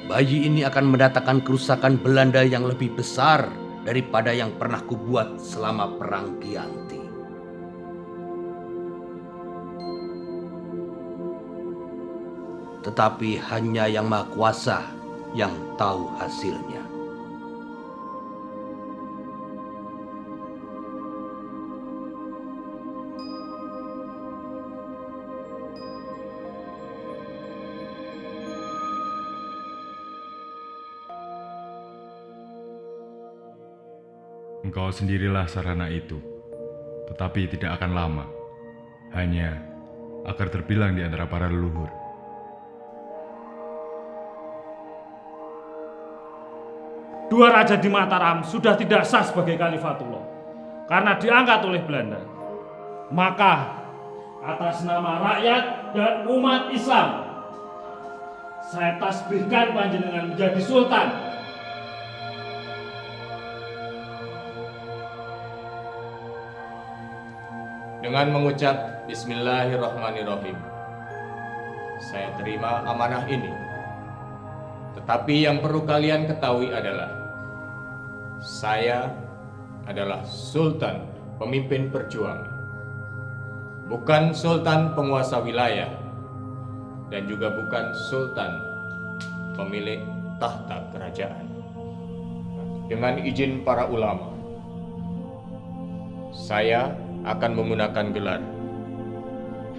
bayi ini akan mendatangkan kerusakan Belanda yang lebih besar daripada yang pernah kubuat selama Perang Gianti. Tetapi hanya Yang Maha Kuasa yang tahu hasilnya. Engkau sendirilah sarana itu, tetapi tidak akan lama, hanya agar terbilang di antara para leluhur. Dua raja di Mataram sudah tidak sah sebagai Khalifatullah karena diangkat oleh Belanda. Maka atas nama rakyat dan umat Islam, saya tasbihkan panjenengan menjadi sultan. Dengan mengucap Bismillahirrahmanirrahim, saya terima amanah ini. Tetapi yang perlu kalian ketahui adalah, saya adalah Sultan pemimpin perjuangan, bukan Sultan penguasa wilayah, dan juga bukan Sultan pemilik tahta kerajaan. Dengan izin para ulama, saya akan menggunakan gelar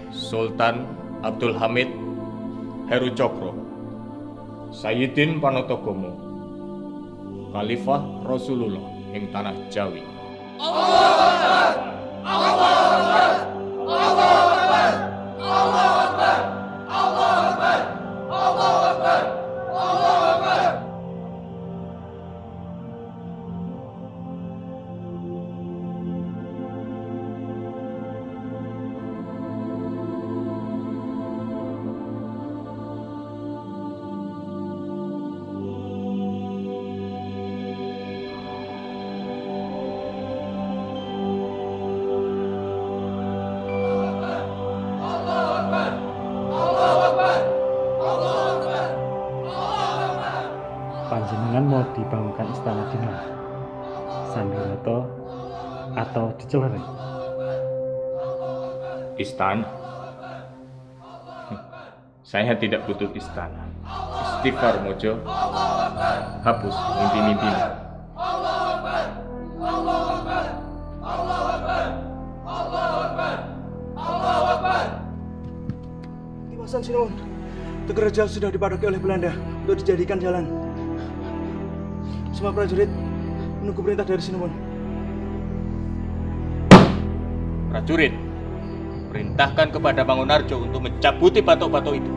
Sultan Abdul Hamid Heru Cokro, Sayyidin Panotogomo, Khalifah Rasulullah ing tanah Jawi. Panjenengan mau dibangunkan istana di mana? Sambiroto atau di Celere? Istana? Saya tidak butuh istana. Istighfar Mojo, hapus mimpi-mimpimu. Tiwasan Sinuwun, Tegar Raja sudah dipadoki oleh Belanda untuk dijadikan jalan. Semua prajurit menunggu perintah dari Sinuwun. Prajurit, perintahkan kepada Bangunarjo untuk mencabuti patok-patok itu.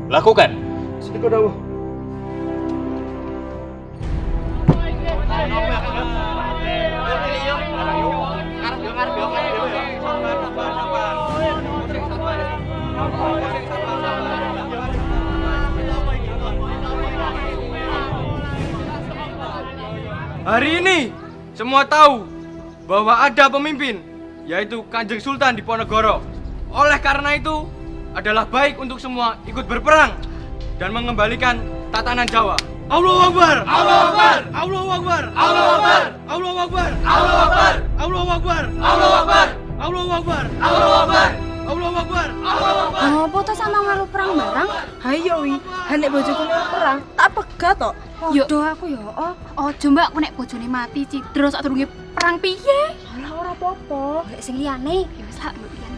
Lakukan. Sediko dawuh. Hari ini semua tahu bahwa ada pemimpin, yaitu Kanjeng Sultan Diponegoro. Oleh karena itu, adalah baik untuk semua ikut berperang dan mengembalikan tatanan Jawa. Allahu Akbar! Allahu Akbar! Allahu Akbar! Allahu Akbar! Allahu Akbar! Allahu Akbar! Allahu Akbar! Allahu Akbar! Allahu Akbar! Allahu Akbar! Allahu Akbar! Allahu Akbar! Ngopo to sama ngalu perang barang? Hayo wi, hanek bojoku nek perang, tak pegat tok. Yo do aku yo. Ojo mbak, aku nek bojone mati cidra sak durunge perang piye? Alah ora apa-apa. Lek sing liyane Ya wis hak mbok pian.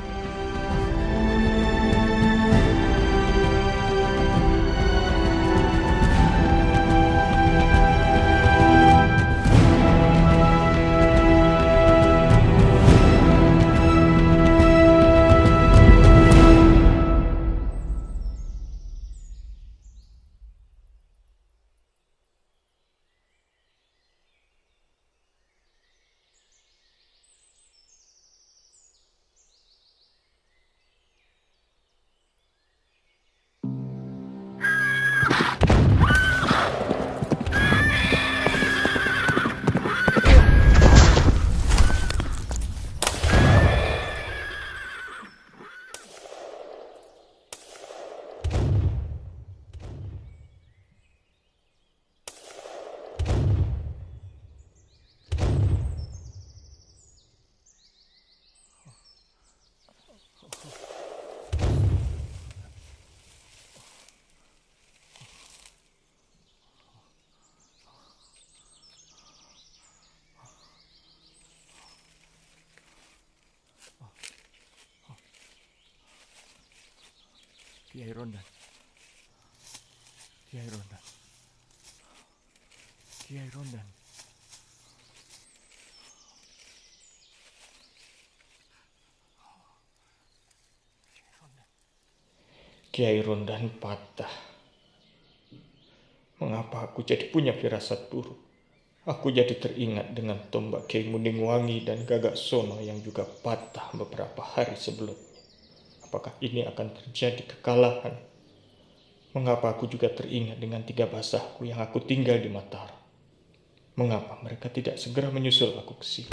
Kiai Rondan. Kiai Rondan. Kiai Rondan. Kiai Rondan patah. Mengapa aku jadi punya firasat buruk? Aku jadi teringat dengan tombak Kiai Mundingwangi dan Gagak Sono yang juga patah beberapa hari sebelumnya. Apakah ini akan terjadi kekalahan? Mengapa aku juga teringat dengan 3 basahku yang aku tinggal di Mataram? Mengapa mereka tidak segera menyusul aku ke sini?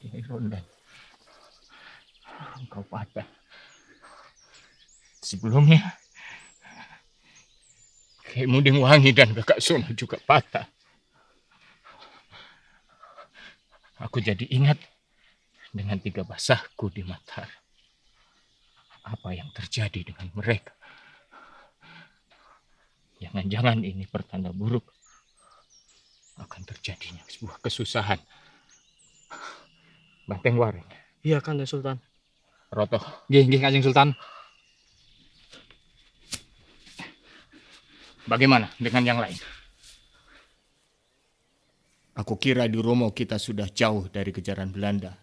Kiai Rondan, engkau patah. Sebelumnya, Kiai Mundingwangi dan Gagak Sono juga patah. Aku jadi ingat dengan 3 basahku di Mataram. Apa yang terjadi dengan mereka? Jangan-jangan ini pertanda buruk akan terjadinya sebuah kesusahan. Banteng Waring. Iya, Kanjeng Sultan. Roto. Nggih, Kanjeng Sultan. Bagaimana dengan yang lain? Aku kira di Romo kita sudah jauh dari kejaran Belanda.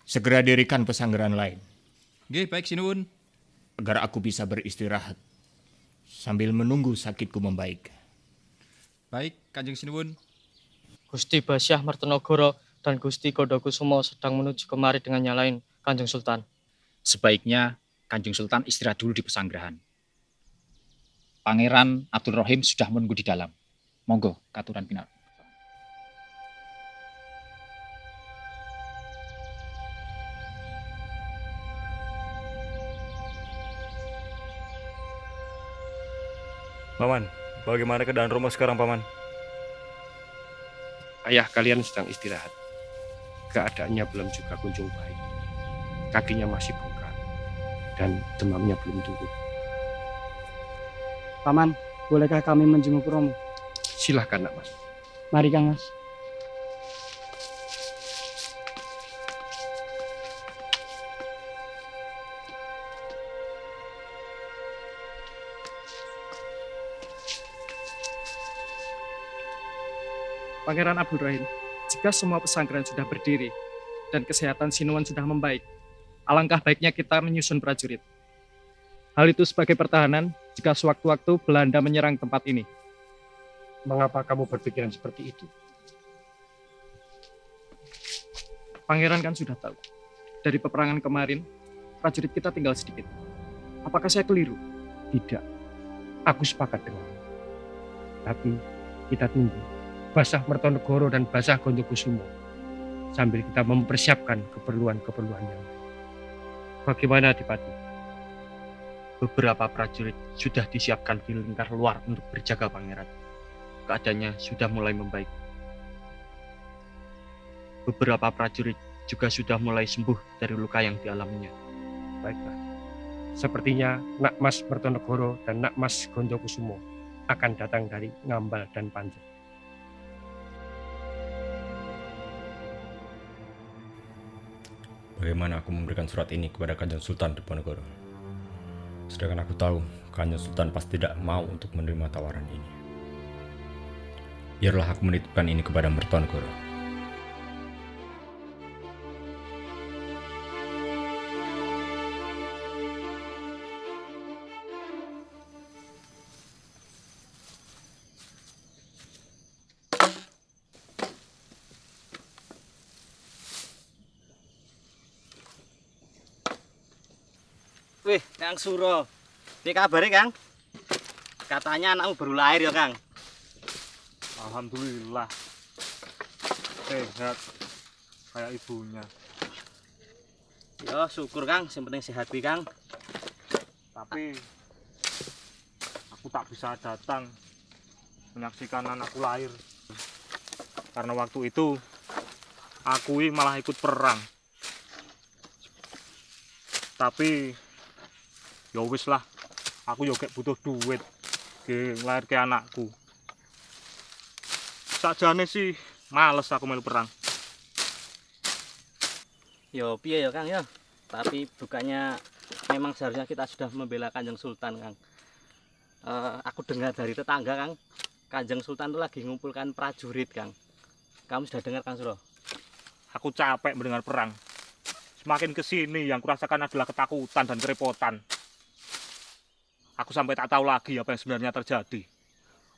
Segera dirikan pesanggeran lain. Nggih, baik sinuwun. Agar aku bisa beristirahat sambil menunggu sakitku membaik. Baik, Kanjeng Sinuwun. Gusti Basyah Mertonogoro dan Gusti Gondokusumo sedang menuju kemari dengan nyalain Kanjeng Sultan. Sebaiknya Kanjeng Sultan istirahat dulu di pesanggerahan. Pangeran Abdul Rohim sudah menunggu di dalam. Monggo, katuran pinar. Paman, bagaimana keadaan Romo sekarang, Paman? Ayah kalian sedang istirahat. Keadaannya belum juga kunjung baik. Kakinya masih bengkak dan demamnya belum turun. Paman, bolehkah kami menjenguk Romo? Silahkan, Nak Mas. Mari, Kang Mas. Pangeran Abdul Rahim, jika semua pesanggeran sudah berdiri dan kesehatan Sinuan sudah membaik, alangkah baiknya kita menyusun prajurit. Hal itu sebagai pertahanan jika sewaktu-waktu Belanda menyerang tempat ini. Mengapa kamu berpikiran seperti itu? Pangeran kan sudah tahu, dari peperangan kemarin, prajurit kita tinggal sedikit. Apakah saya keliru? Tidak. Aku sepakat denganmu. Tapi kita tunggu Basah Mertonegoro dan Basah Gondokusumo sambil kita mempersiapkan keperluan-keperluan yang lain. Bagaimana, Adipati? Beberapa prajurit sudah disiapkan di lingkar luar untuk berjaga, Pangeran. Keadaannya sudah mulai membaik. Beberapa prajurit juga sudah mulai sembuh dari luka yang dialaminya. Baiklah. Sepertinya Nak Mas Mertonegoro dan Nak Mas Gondokusumo akan datang dari Ngambal dan Panjen. Bagaimana aku memberikan surat ini kepada Kanjeng Sultan Diponegoro? Sedangkan aku tahu Kanjeng Sultan pasti tidak mau untuk menerima tawaran ini. Biarlah aku menitipkan ini kepada Mertonegoro. Wih, Kang Suro. Ini kabarnya, Kang? Katanya anakmu baru lahir ya, Kang? Alhamdulillah. Sehat. kayak ibunya. Yo syukur Kang, yang penting sehat kuwi Kang. Tapi aku tak bisa datang menyaksikan anakku lahir. Karena waktu itu aku malah ikut perang. Tapi ya wis lah, aku yo gak butuh duit ke lahir ke anakku. Sakjane sih males aku melu perang. Yo piye yo Kang yo. Tapi bukannya memang seharusnya kita sudah membela Kanjeng Sultan Kang. Aku dengar dari tetangga Kang, Kanjeng Sultan itu lagi ngumpulkan prajurit Kang. Kamu sudah dengar Kang Suro? Aku capek mendengar perang. Semakin kesini yang kurasakan adalah ketakutan dan kerepotan. Aku sampai tak tahu lagi apa yang sebenarnya terjadi.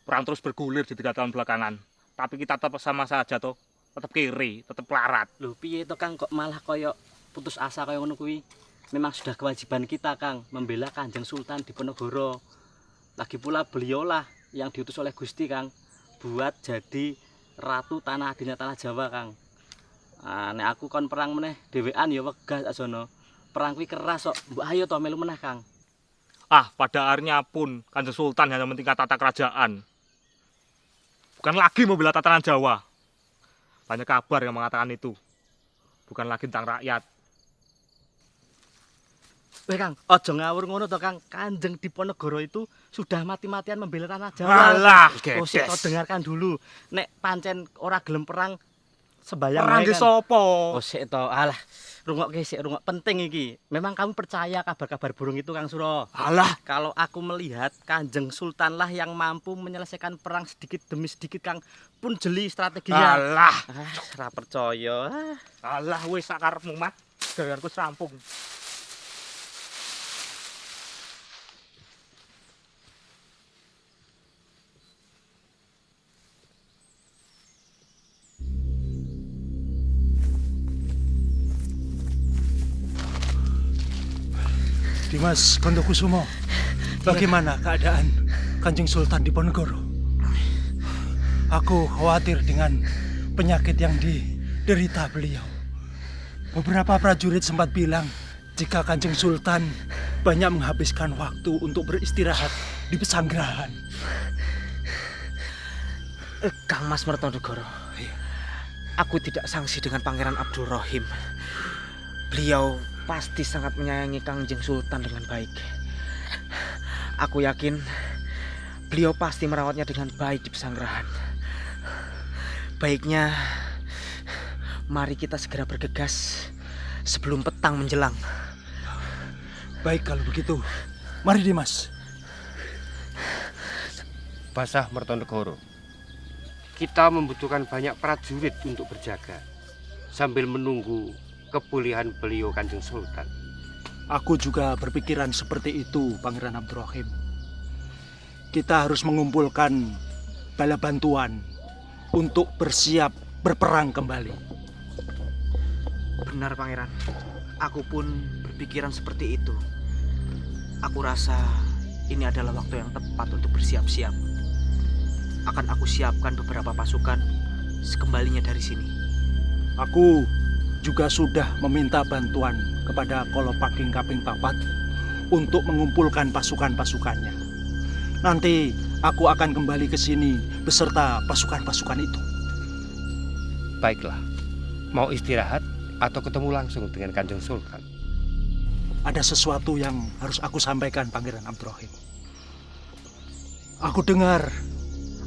Perang terus bergulir di 3 tahun belakangan. Tapi kita tetap sama saja toh. Tetap kiri, tetap larat. Loh piye to Kang kok malah koyo putus asa koyo ngono kuwi? Memang sudah kewajiban kita Kang membela Kanjeng Sultan Diponegoro. Lagi pula beliaulah yang diutus oleh Gusti Kang buat jadi ratu tanah adilnya tanah Jawa Kang. Nek aku kon perang meneh dhewean ya wegah asono. Perang kuwi keras kok. Mbok ayo to melu meneh Kang. Pada akhirnya pun Kanjeng Sultan hanya mementingkan tata kerajaan. Bukan lagi membela tatanan Jawa. Banyak kabar yang mengatakan itu. Bukan lagi tentang rakyat. Weh Kang, ojo ngawur ngono to Kang. Kanjeng Diponegoro itu sudah mati-matian membela tanah Jawa. Alah, oh sik to dengarkan dulu. Nek pancen ora gelem perang sembayang perang wae ki kan. sapa? Oh sik to. Alah, rungokke sik rungok penting iki. Memang kamu percaya kabar-kabar burung itu Kang Suro? Alah, kalau aku melihat Kanjeng Sultan lah yang mampu menyelesaikan perang sedikit demi sedikit Kang. Pun jeli strateginya. Alah, ora percaya. Alah wis sak karepmu mat. Gaweanku rampung. Dimas Gondokusumo, bagaimana keadaan Kanjeng Sultan Diponegoro? Aku khawatir dengan penyakit yang diderita beliau. Beberapa prajurit sempat bilang jika Kanjeng Sultan banyak menghabiskan waktu untuk beristirahat di pesanggerahan. Kang Mas Mertonegoro, aku tidak sangsi dengan Pangeran Abdul Rohim. Beliau pasti sangat menyayangi Kanjeng Sultan dengan baik. Aku yakin beliau pasti merawatnya dengan baik di pesanggerahan. Baiknya mari kita segera bergegas sebelum petang menjelang. Baik kalau begitu, mari Dimas. Basah Mertonegoro, kita membutuhkan banyak prajurit untuk berjaga sambil menunggu kepulihan beliau Kanjeng Sultan. Aku juga berpikiran seperti itu, Pangeran Abdurrahim. Kita harus mengumpulkan bala bantuan untuk bersiap berperang kembali. Benar Pangeran, aku pun berpikiran seperti itu. Aku rasa ini adalah waktu yang tepat untuk bersiap-siap. Akan aku siapkan beberapa pasukan sekembalinya dari sini. Aku juga sudah meminta bantuan kepada Kolopaking Kaping Papat untuk mengumpulkan pasukan-pasukannya. Nanti aku akan kembali ke sini beserta pasukan-pasukan itu. Baiklah, mau istirahat atau ketemu langsung dengan Kanjeng Sultan? Ada sesuatu yang harus aku sampaikan, Pangeran Abdurrahim. Aku dengar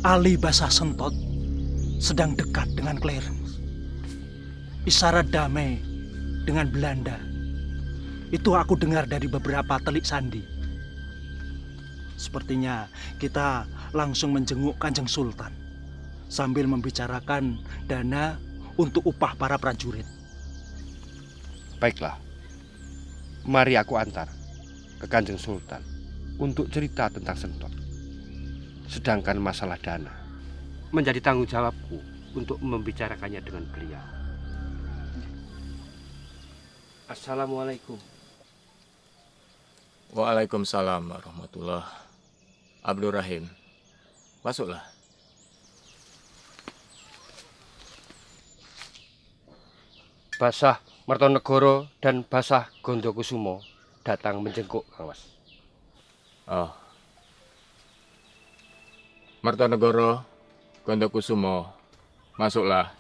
Ali Basah Sentot sedang dekat dengan Clarence. Isyarat damai dengan Belanda. Itu aku dengar dari beberapa telik sandi. Sepertinya kita langsung menjenguk Kanjeng Sultan sambil membicarakan dana untuk upah para prajurit. Baiklah, mari aku antar ke Kanjeng Sultan untuk cerita tentang Sentot. Sedangkan masalah dana menjadi tanggung jawabku untuk membicarakannya dengan beliau. Assalamualaikum. Waalaikumsalam warahmatullahi Abdurrahim. Masuklah. Basah Mertonegoro dan Basah Gondokusumo datang menjenguk, Kang Mas. Oh. Mertonegoro, Gondokusumo, masuklah.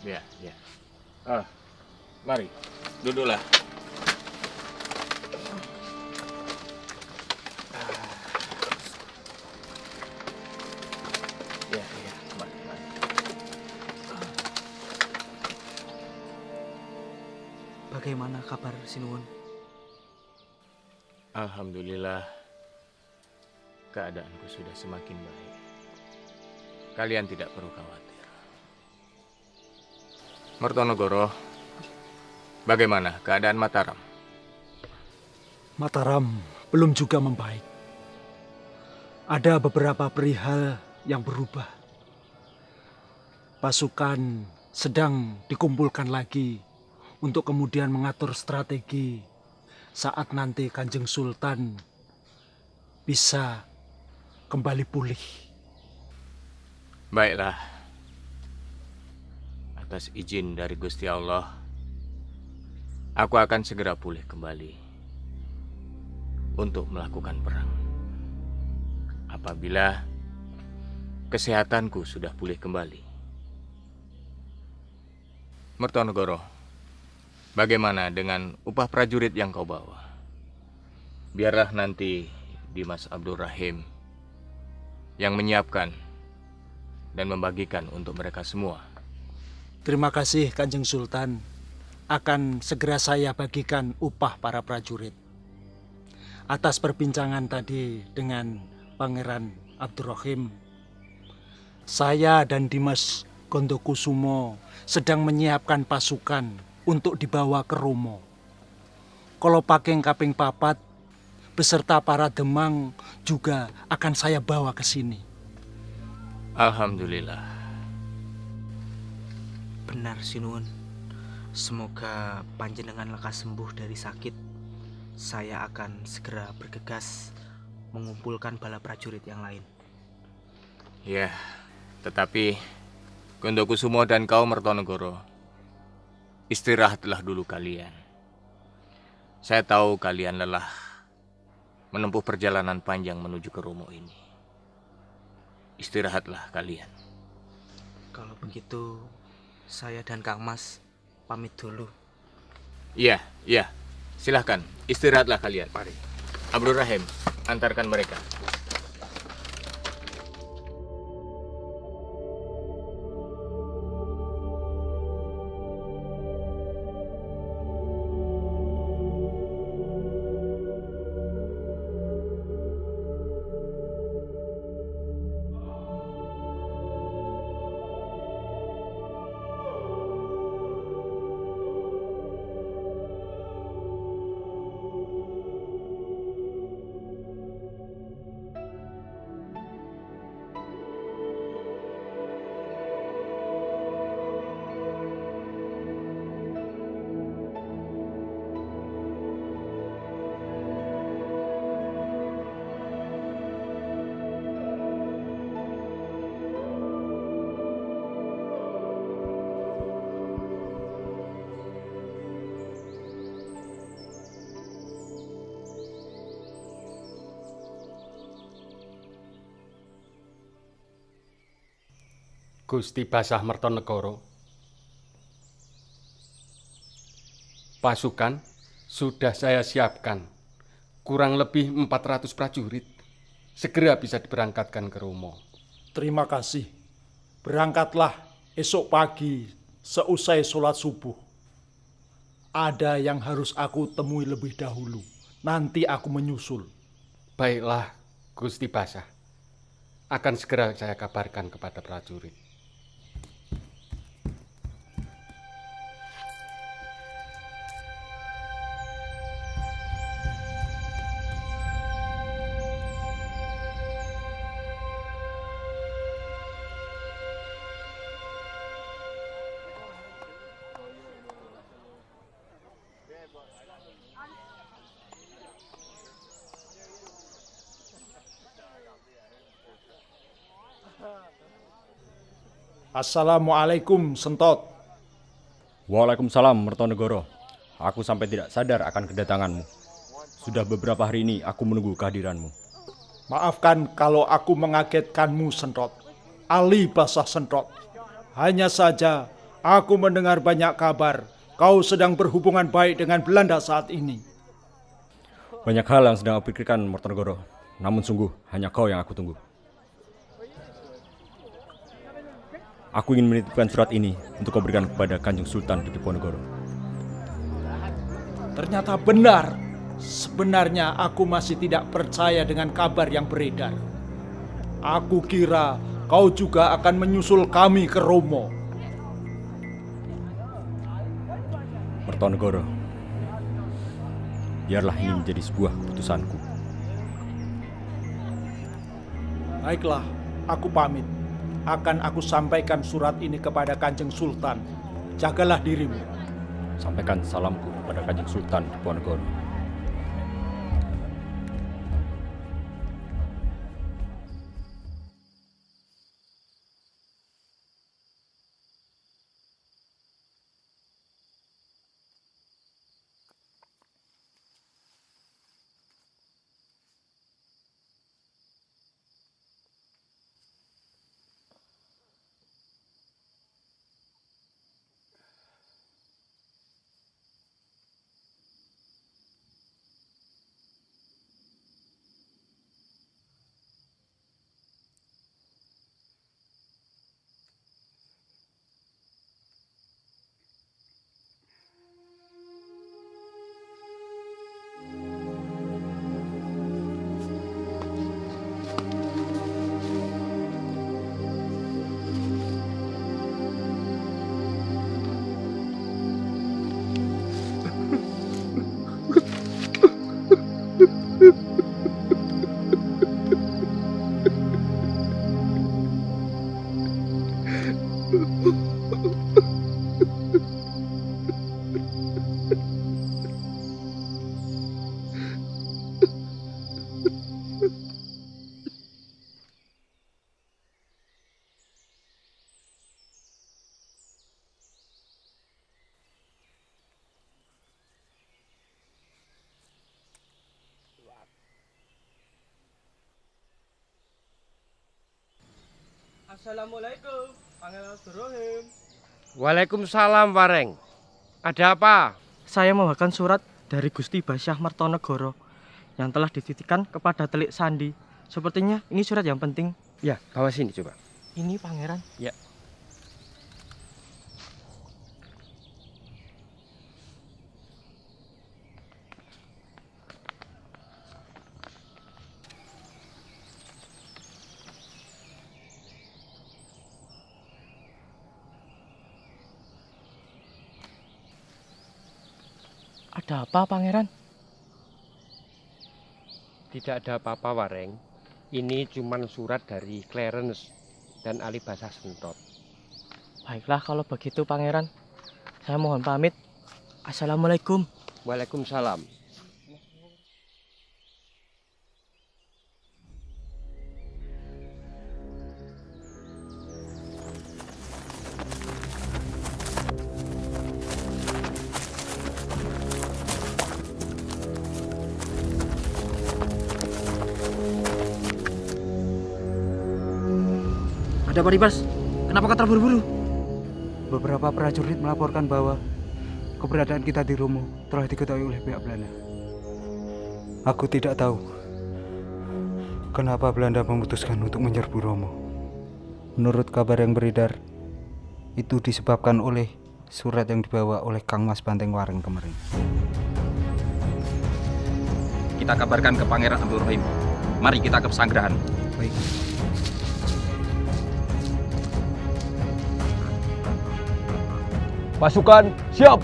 Ya, ya. Mari, duduklah. Ya, ya, mari, mari. Bagaimana kabar Sinuwun? Alhamdulillah, keadaanku sudah semakin baik. Kalian tidak perlu khawatir. Mertonegoro, bagaimana keadaan Mataram? Mataram belum juga membaik. Ada beberapa perihal yang berubah. Pasukan sedang dikumpulkan lagi untuk kemudian mengatur strategi saat nanti Kanjeng Sultan bisa kembali pulih. Baiklah. Atas izin dari Gusti Allah, aku akan segera pulih kembali untuk melakukan perang. Apabila kesehatanku sudah pulih kembali. Mertonegoro, bagaimana dengan upah prajurit yang kau bawa? Biarlah nanti Dimas Abdul Rahim yang menyiapkan dan membagikan untuk mereka semua. Terima kasih Kanjeng Sultan. Akan segera saya bagikan upah para prajurit. Atas perbincangan tadi dengan Pangeran Abdurrahim, saya dan Dimas Gondokusumo sedang menyiapkan pasukan untuk dibawa ke Romo. Kolopaking Kaping Papat beserta para Demang juga akan saya bawa ke sini. Alhamdulillah. Benar Sinuwun. Semoga panjenengan lekas sembuh dari sakit. Saya akan segera bergegas mengumpulkan bala prajurit yang lain. Ya, tetapi Gondokusumo dan kau Mertonegoro, istirahatlah dulu kalian. Saya tahu kalian lelah menempuh perjalanan panjang menuju ke Romo ini. Istirahatlah kalian. Kalau begitu, saya dan Kang Mas pamit dulu. Iya, iya. Silahkan, istirahatlah kalian. Mari. Abdul Rahim, antarkan mereka. Gusti Basah Mertonegoro, pasukan sudah saya siapkan, kurang lebih 400 prajurit, segera bisa diberangkatkan ke Romo. Terima kasih. Berangkatlah esok pagi seusai sholat subuh. Ada yang harus aku temui lebih dahulu. Nanti aku menyusul. Baiklah, Gusti Basah. Akan segera saya kabarkan kepada prajurit. Assalamualaikum, Sentot. Waalaikumsalam, Mertonegoro. Aku sampai tidak sadar akan kedatanganmu. Sudah beberapa hari ini aku menunggu kehadiranmu. Maafkan kalau aku mengagetkanmu, Sentot. Ali Basah Sentot. Hanya saja aku mendengar banyak kabar kau sedang berhubungan baik dengan Belanda saat ini. Banyak hal yang sedang aku pikirkan, Mertonegoro. Namun sungguh, hanya kau yang aku tunggu. Aku ingin menitipkan surat ini untuk kau berikan kepada Kanjeng Sultan di Diponegoro. Ternyata benar. Sebenarnya aku masih tidak percaya dengan kabar yang beredar. Aku kira kau juga akan menyusul kami ke Romo. Mertonegoro, biarlah ini menjadi sebuah keputusanku. Baiklah, aku pamit. Akan aku sampaikan surat ini kepada Kanjeng Sultan. Jagalah dirimu. Sampaikan salamku kepada Kanjeng Sultan Diponegoro. Assalamualaikum, Pangeran Abdurrahim. Waalaikumsalam, Wareng. Ada apa? Saya membawakan surat dari Gusti Basyah Mertonegoro yang telah dititipkan kepada Telik Sandi. Sepertinya ini surat yang penting. Ya, bawa sini coba. Ini Pangeran. Ya. Ada apa, Pangeran? Tidak ada apa-apa, Wareng. Ini cuma surat dari Clarence dan Ali Basah Sentot. Baiklah kalau begitu, Pangeran. Saya mohon pamit. Assalamualaikum. Waalaikumsalam. Ada apa, Ribas? Kenapa kau terburu-buru? Beberapa prajurit melaporkan bahwa keberadaan kita di Romo telah diketahui oleh pihak Belanda. Aku tidak tahu kenapa Belanda memutuskan untuk menyerbu Romo. Menurut kabar yang beredar, itu disebabkan oleh surat yang dibawa oleh Kang Mas Banteng Wareng kemarin. Kita kabarkan ke Pangeran Abdurrahim. Mari kita ke pesanggrahan. Baik. Pasukan, siap!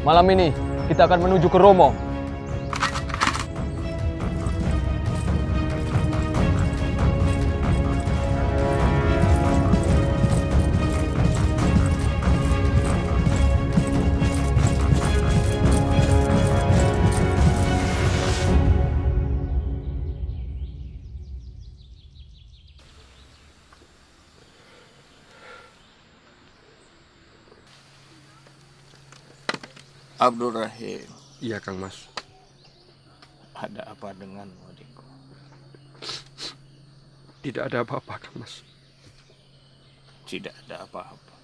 Malam ini kita akan menuju ke Romo. Abdur Rahim. Iya, Kang Mas. Ada apa denganmu, adikku? Tidak ada apa-apa, Kang Mas. Tidak ada apa-apa.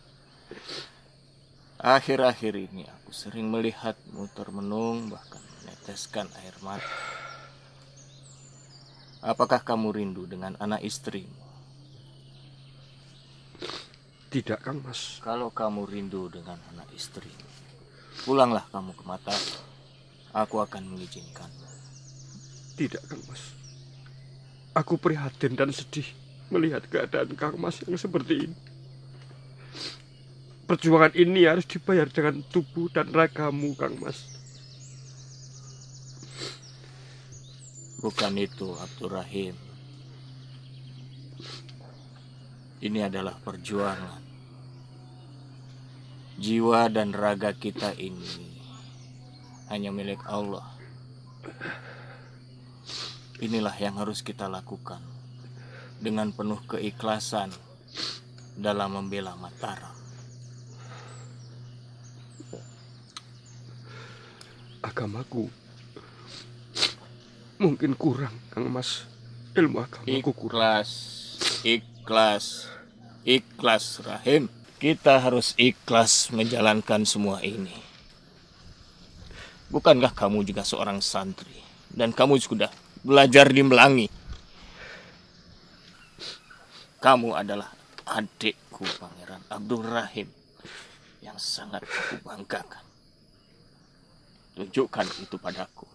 Akhir-akhir ini aku sering melihatmu termenung bahkan meneteskan air mata. Apakah kamu rindu dengan anak istrimu? Tidak, Kang Mas. Kalau kamu rindu dengan anak istrimu, pulanglah kamu ke Mataram. Aku akan mengizinkan. Tidak, Kang Mas. Aku prihatin dan sedih melihat keadaan Kang Mas yang seperti ini. Perjuangan ini harus dibayar dengan tubuh dan ragamu, Kang Mas. Bukan itu, Abdur Rahim. Ini adalah perjuangan. Jiwa dan raga kita ini hanya milik Allah. Inilah yang harus kita lakukan dengan penuh keikhlasan dalam membela Mataram. Agamaku mungkin kurang, Kang Mas. Ilmu agamaku kurang. Ikhlas, Rahim. Kita harus ikhlas menjalankan semua ini. Bukankah kamu juga seorang santri? Dan kamu sudah belajar di Melangi. Kamu adalah adikku, Pangeran Abdur Rahim, yang sangat aku banggakan. Tunjukkan itu padaku.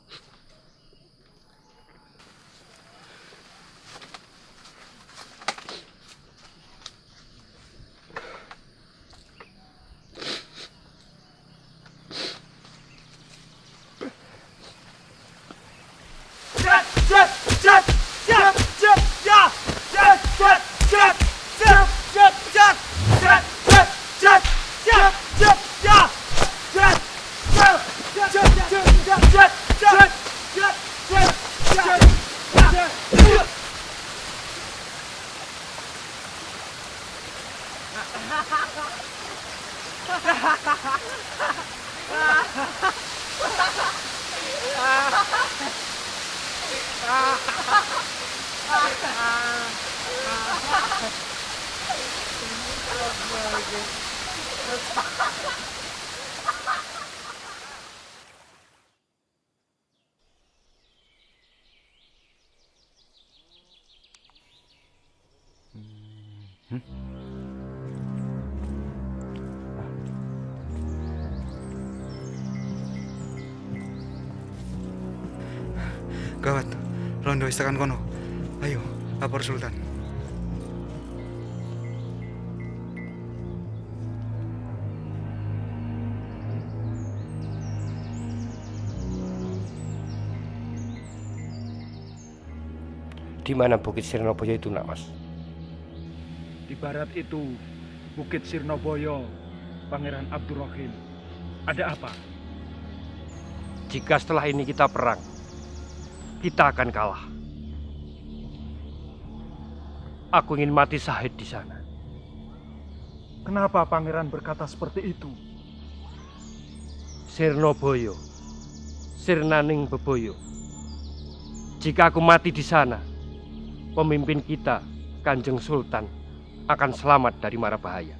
Gawat, rondo wis tekan kono. Ayo, lapor Sultan. Di mana Bukit Sirnoboyo itu, nak Mas? Di barat itu, Bukit Sirnoboyo, Pangeran Abdur Rahim. Ada apa? Jika setelah ini kita perang, kita akan kalah. Aku ingin mati syahid di sana. Kenapa Pangeran berkata seperti itu? Sirnoboyo, Sirnaning Beboyo. Jika aku mati di sana, pemimpin kita, Kanjeng Sultan, akan selamat dari mara bahaya.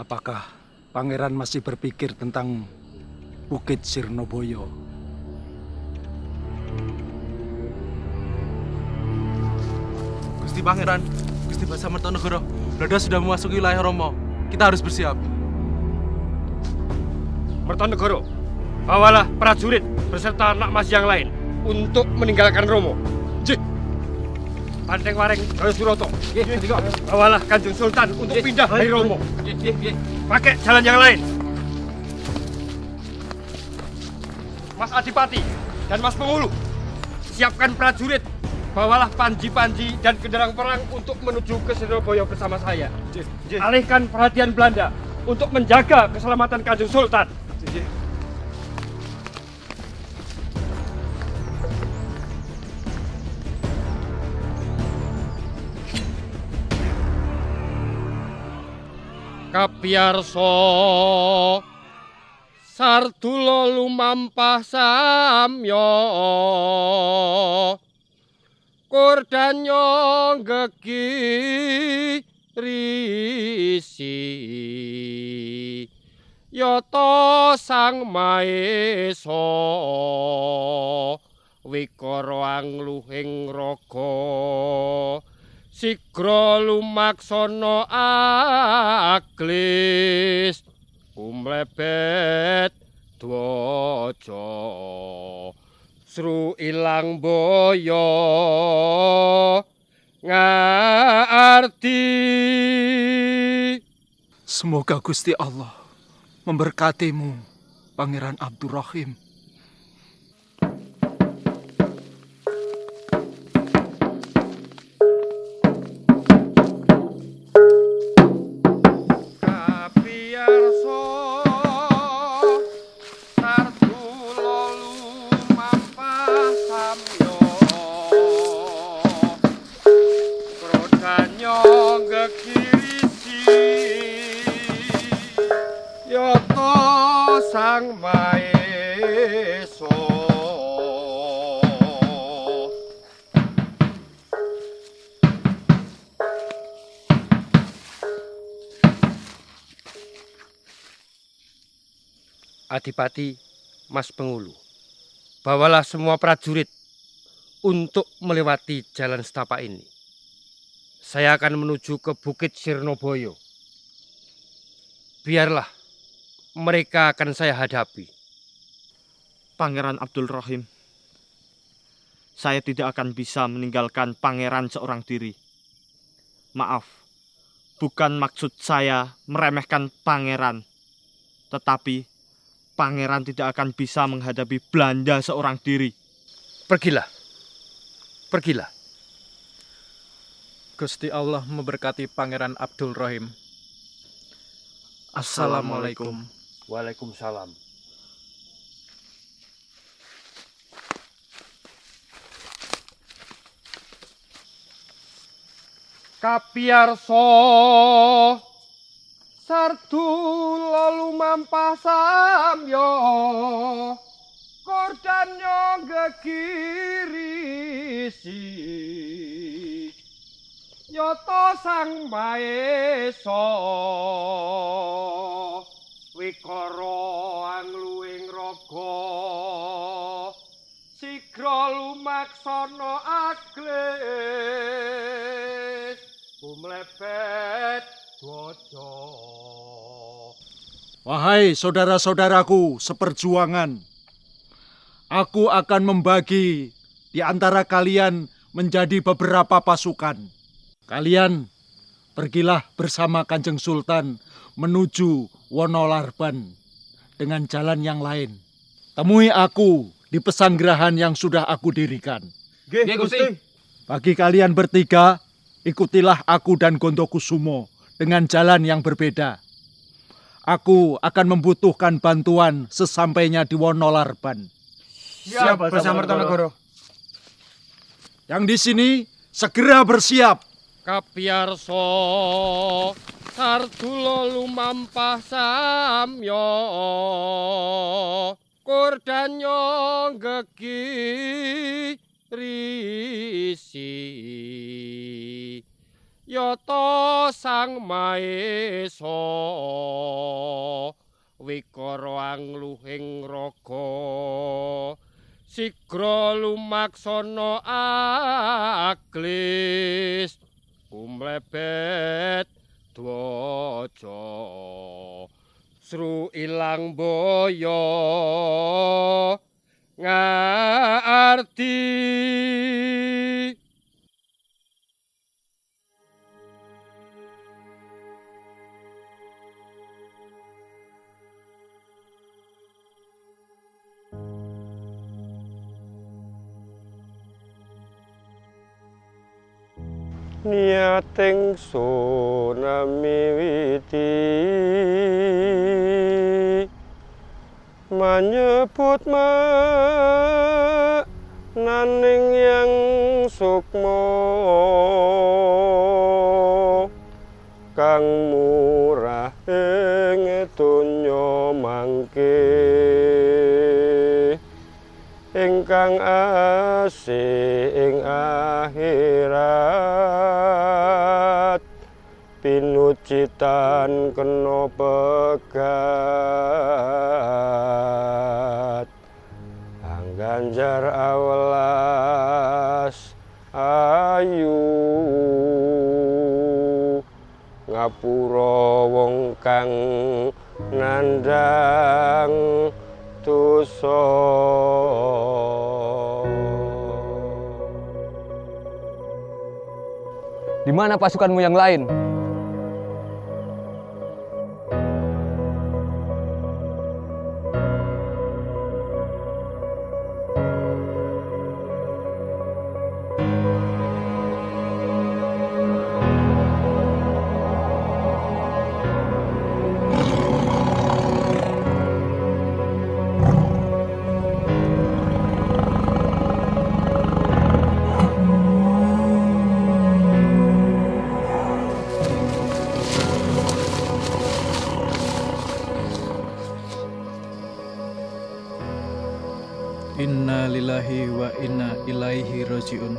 Apakah Pangeran masih berpikir tentang Bukit Sirnoboyo? Gusti Pangeran, Gusti Basa Mertonegoro, Belanda sudah memasuki wilayah Romo. Kita harus bersiap. Mertonegoro, bawalah prajurit beserta anak mas yang lain. untuk meninggalkan Romo. Banteng Wareng, Jaya Suroto, bawalah Kanjeng Sultan untuk pindah dari Romo. Pakai jalan yang lain. Mas Adipati dan Mas Pengulu, siapkan prajurit, bawalah panji-panji dan kendaraan perang untuk menuju ke Surabaya bersama saya. Alihkan perhatian Belanda untuk menjaga keselamatan Kanjeng Sultan. Kapiyarso Sartula lumampah samya Kordanya gegirisi Yata Sang Maesa Wikara angluhing raga Sigra lumaksana aglis kumlebet dwaja sru ilang boyo ngarti. Semoga Gusti Allah memberkatimu, Pangeran Abdurrahim. Sang Maesa Adipati, Mas Pengulu, bawalah semua prajurit untuk melewati jalan setapak ini. Saya akan menuju ke Bukit Sirnoboyo. Biarlah mereka akan saya hadapi. Pangeran Abdul Rahim, saya tidak akan bisa meninggalkan pangeran seorang diri. Maaf, bukan maksud saya meremehkan pangeran, tetapi pangeran tidak akan bisa menghadapi Belanda seorang diri. Pergilah. Pergilah. Gusti Allah memberkati Pangeran Abdul Rahim. Assalamualaikum. Waalaikumsalam. Kapiyarso Sartula lumampah samya Kordanya gegirisi Yata Sang Maesa Wikara angluing raga Sigra lumaksana aglis Kumlebet dwaja. Wahai saudara-saudaraku seperjuangan, aku akan membagi di antara kalian menjadi beberapa pasukan. Kalian pergilah bersama Kanjeng Sultan menuju Wonolarban dengan jalan yang lain. Temui aku di pesanggerahan yang sudah aku dirikan. Nggih, Gusti. Bagi kalian bertiga, ikutilah aku dan Gondokusumo dengan jalan yang berbeda. Aku akan membutuhkan bantuan sesampainya di Wonolarban. Siap, Basa Mertonegoro. Yang di sini segera bersiap. Kapiyarso Sartula lumampah samya Kordanya gegirisi Yata Sang Maesa Wikara angluhing raga Sigra lumaksana aglis Kumlebet dwaja sru ilang boyo ngarti. Niating sunamiwiti menyebut naning yang sukmo kang murah ing donya mangke ingkang asih ing akhirat pinucitan kena pegat angganjar awelas ayu ngapura wong kang nandang dosa. Di mana pasukanmu yang lain? Inna lillahi wa inna ilaihi rajiun.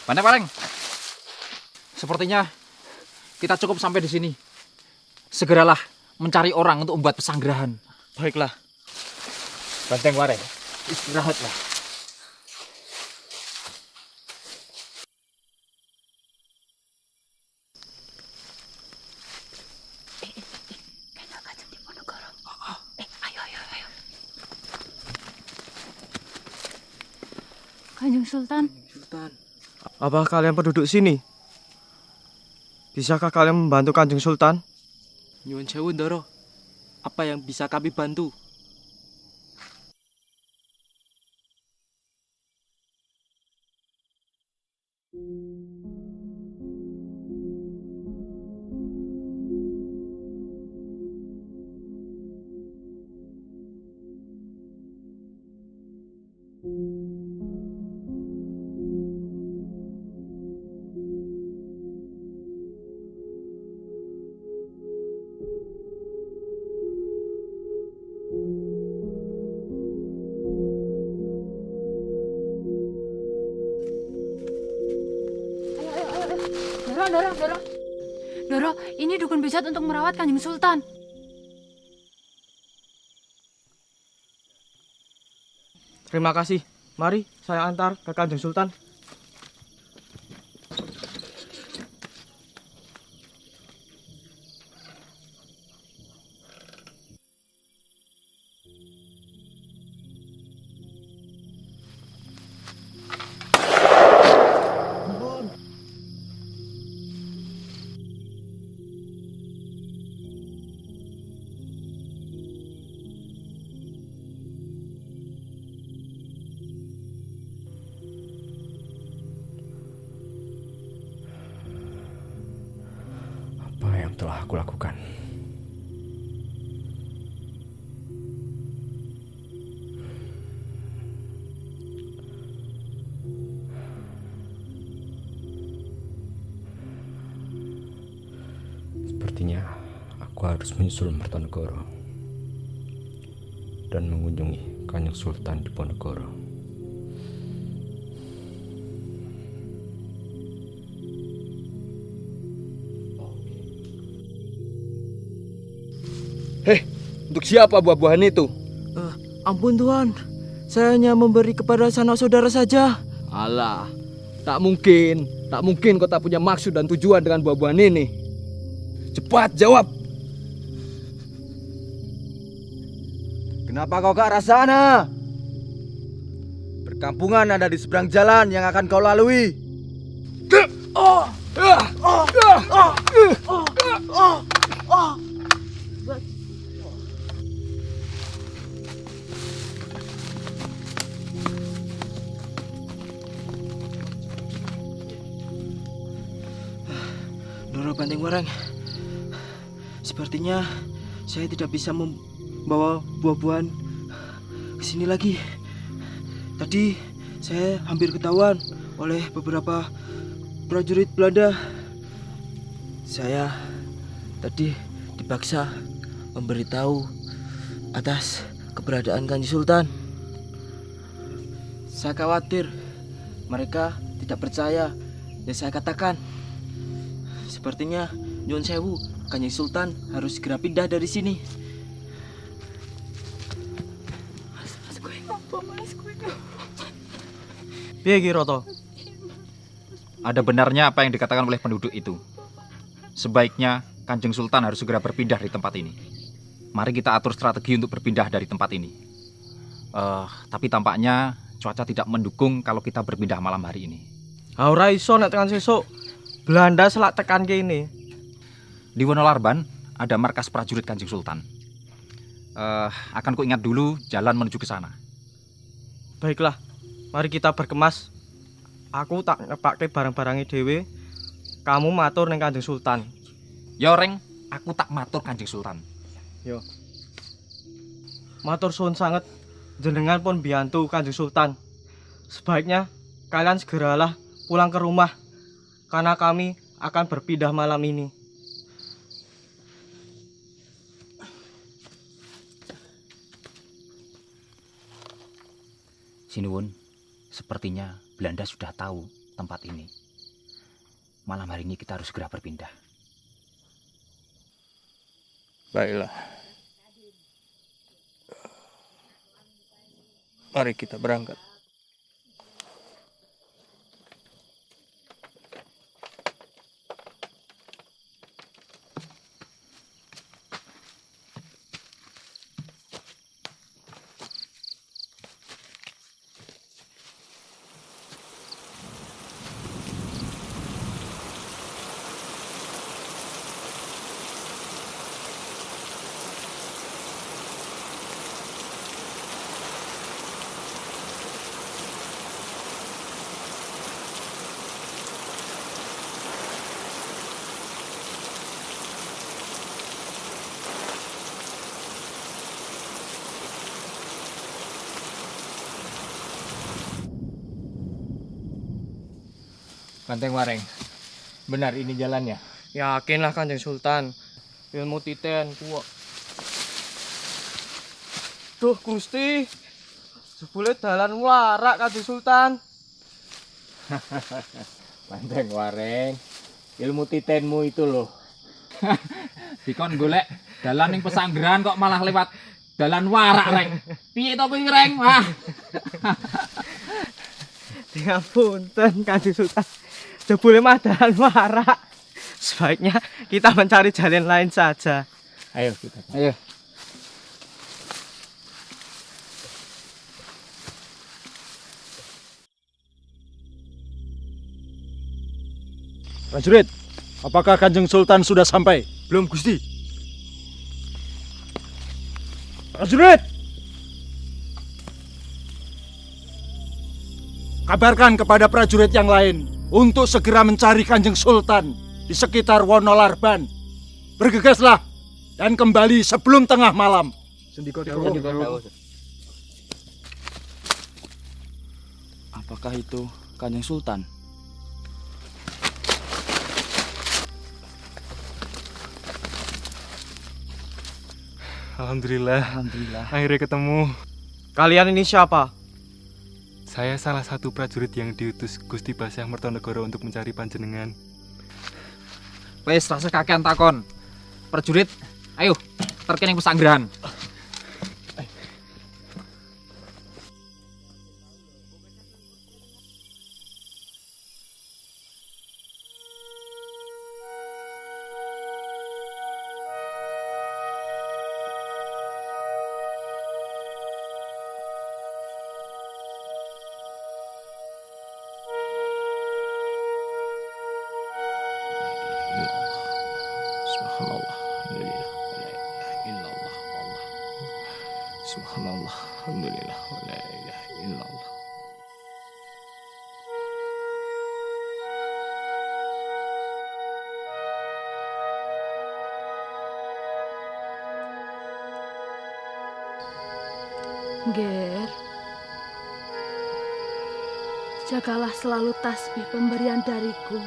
Pandai Pareng. Sepertinya kita cukup sampai di sini. Segeralah mencari orang untuk membuat pesanggerahan. Baiklah. Banteng Pareng, istirahatlah. Kanjeng Sultan. Apa kalian penduduk sini? Bisakah kalian membantu Kanjeng Sultan? Nyuwun sewu, Ndoro. Apa yang bisa kami bantu? Doro, ini dukun bejat untuk merawat Kanjeng Sultan. Terima kasih. Mari saya antar ke Kanjeng Sultan. telah aku lakukan. Sepertinya aku harus menyusul Mertonegoro dan mengunjungi Kanjeng Sultan Diponegoro. Hei, untuk siapa buah-buahan itu? Ampun Tuan, saya hanya memberi kepada sanak saudara saja. Alah, tak mungkin kau tak punya maksud dan tujuan dengan buah-buahan ini. Cepat jawab. Kenapa kau ke arah sana? Perkampungan ada di seberang jalan yang akan kau lalui. Doro Banteng Warang, sepertinya saya tidak bisa membawa buah-buahan ke sini lagi. Tadi saya hampir ketahuan oleh beberapa prajurit Belanda. Saya tadi dipaksa memberitahu atas keberadaan Kanjeng Sultan. Saya khawatir mereka tidak percaya dan saya katakan, sepertinya Nyuwun Sewu, Kanjeng Sultan harus segera pindah dari sini. Piye Ki Roto? Ada benarnya apa yang dikatakan oleh penduduk itu. Sebaiknya Kanjeng Sultan harus segera berpindah dari tempat ini. Mari kita atur strategi untuk berpindah dari tempat ini. Tapi tampaknya cuaca tidak mendukung kalau kita berpindah malam hari ini. Ora iso nek tekan sesuk. Belanda selak tekan kene. Di Wonolarban ada markas prajurit Kanjeng Sultan. Akan ku ingat dulu jalan menuju ke sana. Baiklah, mari kita berkemas. Aku tak ngepake barang-barangnya dhewe. Kamu matur ning Kanjeng Sultan. Ya Reng, aku tak matur Kanjeng Sultan. Yo. Matur suwun sanget. Jenengan pun biantu Kanjeng Sultan. Sebaiknya kalian segeralah pulang ke rumah, karena kami akan berpindah malam ini. Sinuwun, sepertinya Belanda sudah tahu tempat ini. Malam hari ini kita harus segera berpindah. Baiklah. Mari kita berangkat. Banteng Wareng, benar ini jalannya? Yakinlah Kanjeng Sultan. Ilmu titen kuat. Duh Gusti, jebule dalan warak Kanjeng Sultan. Banteng Wareng, ilmu titenmu itu loh. Dikon golek dalan ning pesanggeran kok malah lewat dalan warak, Reng. Piye to kuwi, Reng? Wah. Ngapunten Kanjeng Sultan. Jebule mah dalan warak. Sebaiknya kita mencari jalan lain saja. Ayo kita. Ayo. Prajurit, apakah Kanjeng Sultan sudah sampai? Belum, Gusti. Prajurit! Kabarkan kepada prajurit yang lain untuk segera mencari Kanjeng Sultan di sekitar Wonolarban. bergegaslah dan kembali sebelum tengah malam. Apakah itu Kanjeng Sultan? Alhamdulillah. Akhirnya ketemu. Kalian ini siapa? Saya salah satu prajurit yang diutus Gusti Basyah Mertonegoro untuk mencari panjenengan. Wes rasa kakean takon. Prajurit, ayo terkening pesanggrahan. Subhanallah, alhamdulillah, wa la ilaha illallah. Ger, jagalah selalu tasbih pemberian dariku.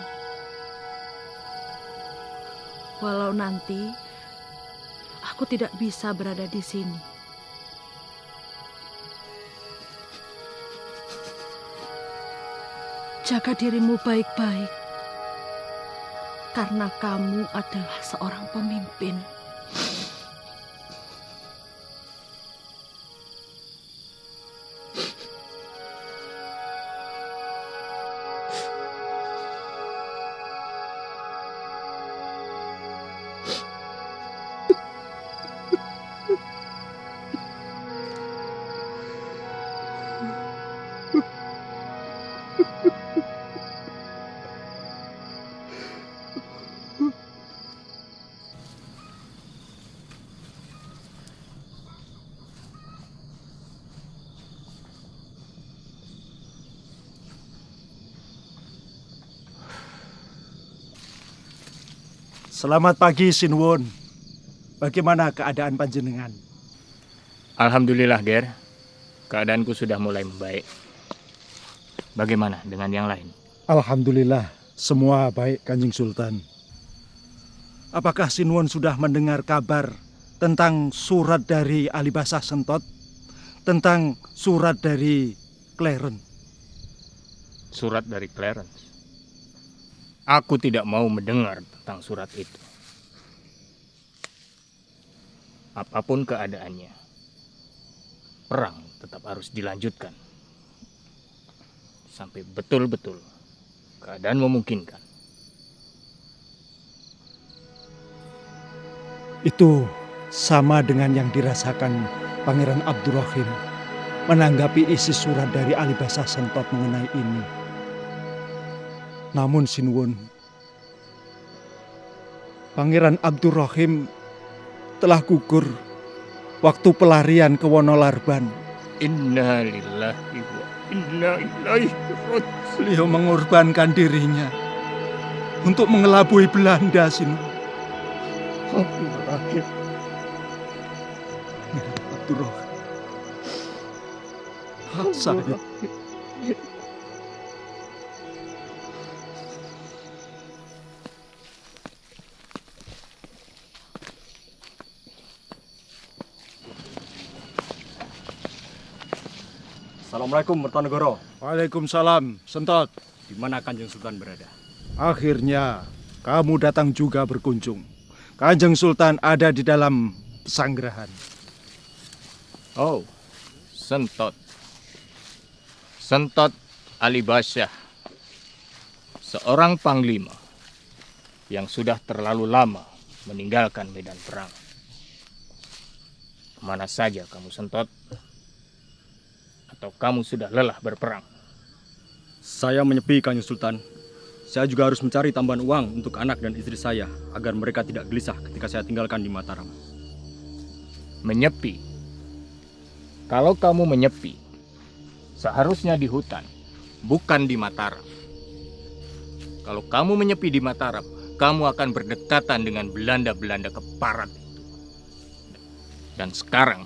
Walau nanti aku tidak bisa berada di sini. Jaga dirimu baik-baik, karena kamu adalah seorang pemimpin. Selamat pagi, Sinwon. Bagaimana keadaan panjenengan? Alhamdulillah, Ger. Keadaanku sudah mulai membaik. Bagaimana dengan yang lain? Alhamdulillah, semua baik, Kanjeng Sultan. Apakah Sinwon sudah mendengar kabar tentang surat dari Alibasa Sentot? Tentang surat dari Clarence? Surat dari Clarence? Aku tidak mau mendengar tentang surat itu. Apapun keadaannya, perang tetap harus dilanjutkan. Sampai betul-betul keadaan memungkinkan. Itu sama dengan yang dirasakan Pangeran Abdurrahim menanggapi isi surat dari Alibasa Sentot mengenai ini. Namun Sinwon, Pangeran Abdurrahim telah gugur waktu pelarian ke Wonolarban. Inna lillahi wa inna ilaihi raji'un. Beliau mengorbankan dirinya untuk mengelabui Belanda, Sinwon. Abdurrahim. Saya. Assalamualaikum Mertonegoro. Waalaikumsalam, Sentot. Di mana Kanjeng Sultan berada? Akhirnya kamu datang juga berkunjung. Kanjeng Sultan ada di dalam pesanggrahan. Oh, Sentot. Sentot Alibasyah. Seorang panglima yang sudah terlalu lama meninggalkan medan perang. Kemana saja kamu, Sentot? Atau kamu sudah lelah berperang? Saya menyepi, Kanjeng Sultan. Saya juga harus mencari tambahan uang untuk anak dan istri saya agar mereka tidak gelisah ketika saya tinggalkan di Mataram. Menyepi? Kalau kamu menyepi, seharusnya di hutan, bukan di Mataram. Kalau kamu menyepi di Mataram, kamu akan berdekatan dengan Belanda-Belanda keparat itu. Dan sekarang,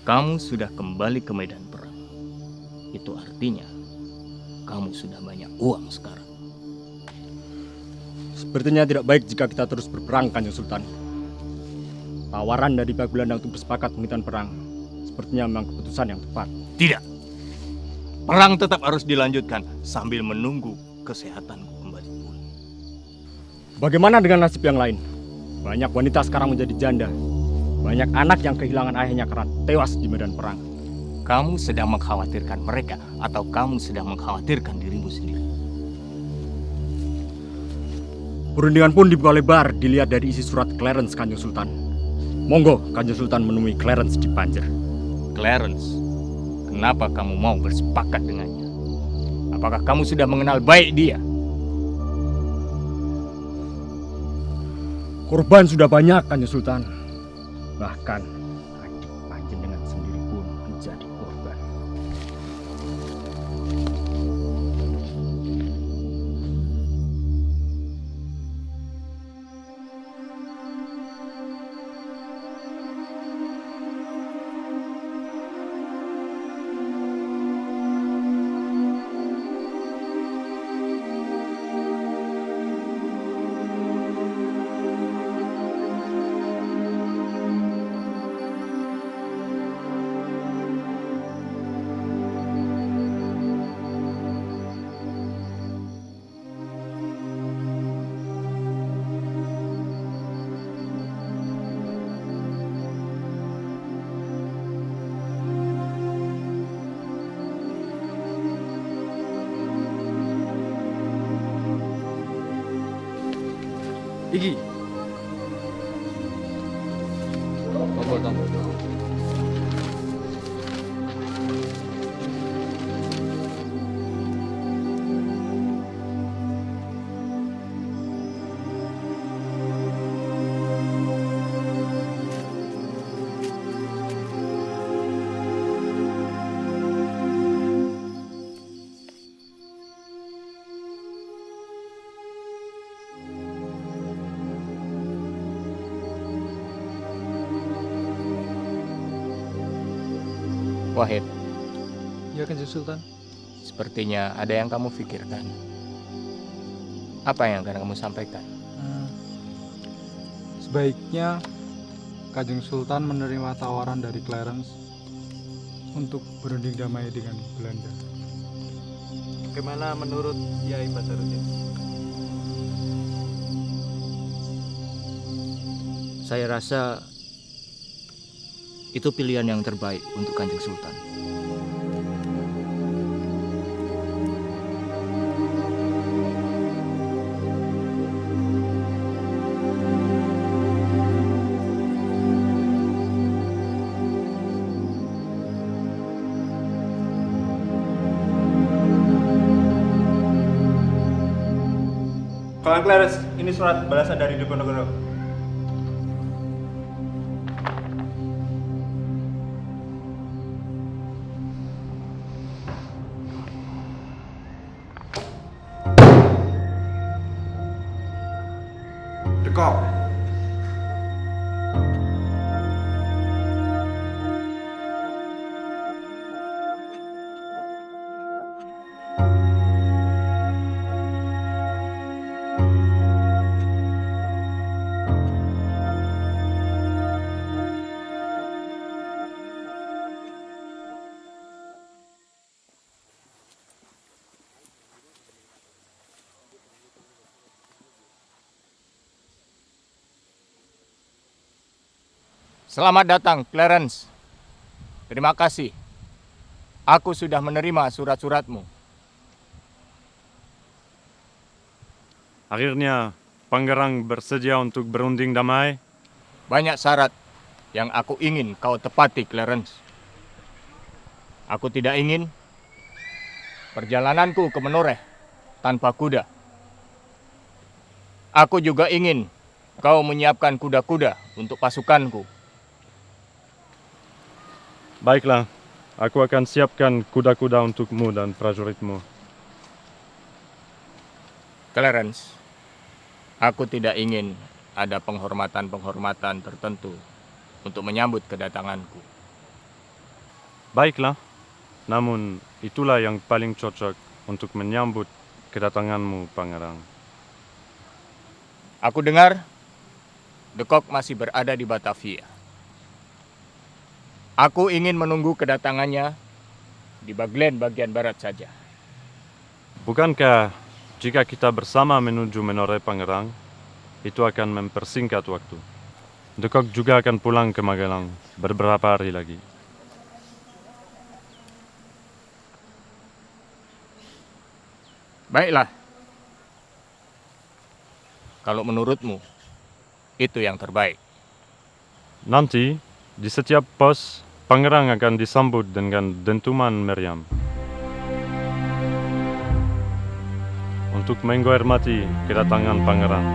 kamu sudah kembali ke medan perang. Itu artinya, kamu sudah banyak uang sekarang. Sepertinya tidak baik jika kita terus berperang, Kanjeng Sultan. Tawaran dari pihak Belanda untuk bersepakat menghentikan perang sepertinya memang keputusan yang tepat. Tidak. Perang tetap harus dilanjutkan sambil menunggu kesehatanku kembali pulih. Bagaimana dengan nasib yang lain? Banyak wanita sekarang menjadi janda. Banyak anak yang kehilangan ayahnya karena tewas di medan perang. Kamu sedang mengkhawatirkan mereka atau kamu sedang mengkhawatirkan dirimu sendiri? Perundingan pun dibuka lebar dilihat dari isi surat Clarence, Kanjeng Sultan. Monggo Kanjeng Sultan menemui Clarence di Panjer. Clarence, kenapa kamu mau bersepakat dengannya? Apakah kamu sudah mengenal baik dia? Korban sudah banyak, Kanjeng Sultan. Bahkan adik panjenengan sendiri pun menjadi korban. Iki. Tombol. Wahid, Ya, Kanjeng Sultan. sepertinya ada yang kamu pikirkan. Apa yang akan kamu sampaikan? Sebaiknya Kanjeng Sultan menerima tawaran dari Clarence untuk berunding damai dengan Belanda. Bagaimana menurut Kiai Basaruddin? Saya rasa itu pilihan yang terbaik untuk Kanjeng Sultan. Kawan Clarence, ini surat balasan dari Diponegoro. Dekok. Selamat datang, Clarence. Terima kasih. Aku sudah menerima surat-suratmu. Akhirnya, Pangerang bersedia untuk berunding damai? Banyak syarat yang aku ingin kau tepati, Clarence. Aku tidak ingin perjalananku ke Menoreh tanpa kuda. Aku juga ingin kau menyiapkan kuda-kuda untuk pasukanku. Baiklah, aku akan siapkan kuda-kuda untukmu dan prajuritmu. Clarence, Aku tidak ingin ada penghormatan-penghormatan tertentu untuk menyambut kedatanganku. Baiklah, namun itulah yang paling cocok untuk menyambut kedatanganmu, Pangeran. Aku dengar The Cock masih berada di Batavia. Aku ingin menunggu kedatangannya di Baglen bagian barat saja. Bukankah jika kita bersama menuju Menoreh, Pangeran, itu akan mempersingkat waktu? The Cock juga akan pulang ke Magelang beberapa hari lagi. Baiklah. Kalau menurutmu, itu yang terbaik. Nanti, di setiap pos, Pangeran akan disambut dengan dentuman meriam. Untuk menghormati kedatangan Pangeran.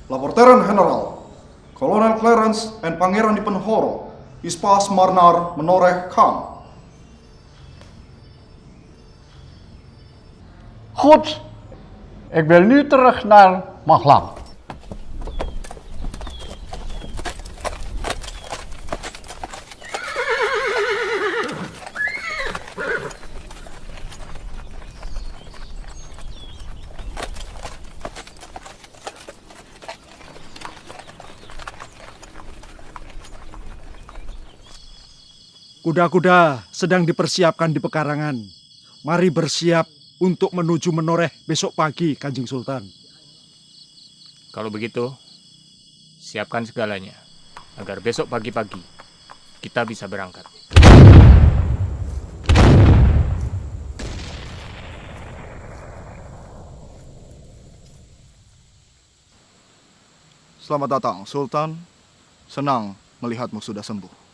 Laporteran General, Kolonel Clarence en Pangeran Dipenhoro is pas Marnar Menoreh Kam. Goed, ik wil nu terug naar Magelang. Kuda-kuda sedang dipersiapkan di pekarangan. Mari bersiap untuk menuju Menoreh besok pagi, Kanjeng Sultan. Kalau begitu, siapkan segalanya agar besok pagi-pagi kita bisa berangkat. Selamat datang, Sultan. Senang melihatmu sudah sembuh.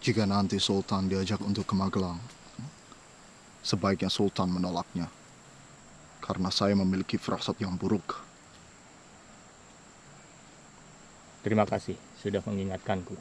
Jika nanti Sultan diajak untuk ke Magelang, sebaiknya Sultan menolaknya. Karena saya memiliki firasat yang buruk. Terima kasih sudah mengingatkanku.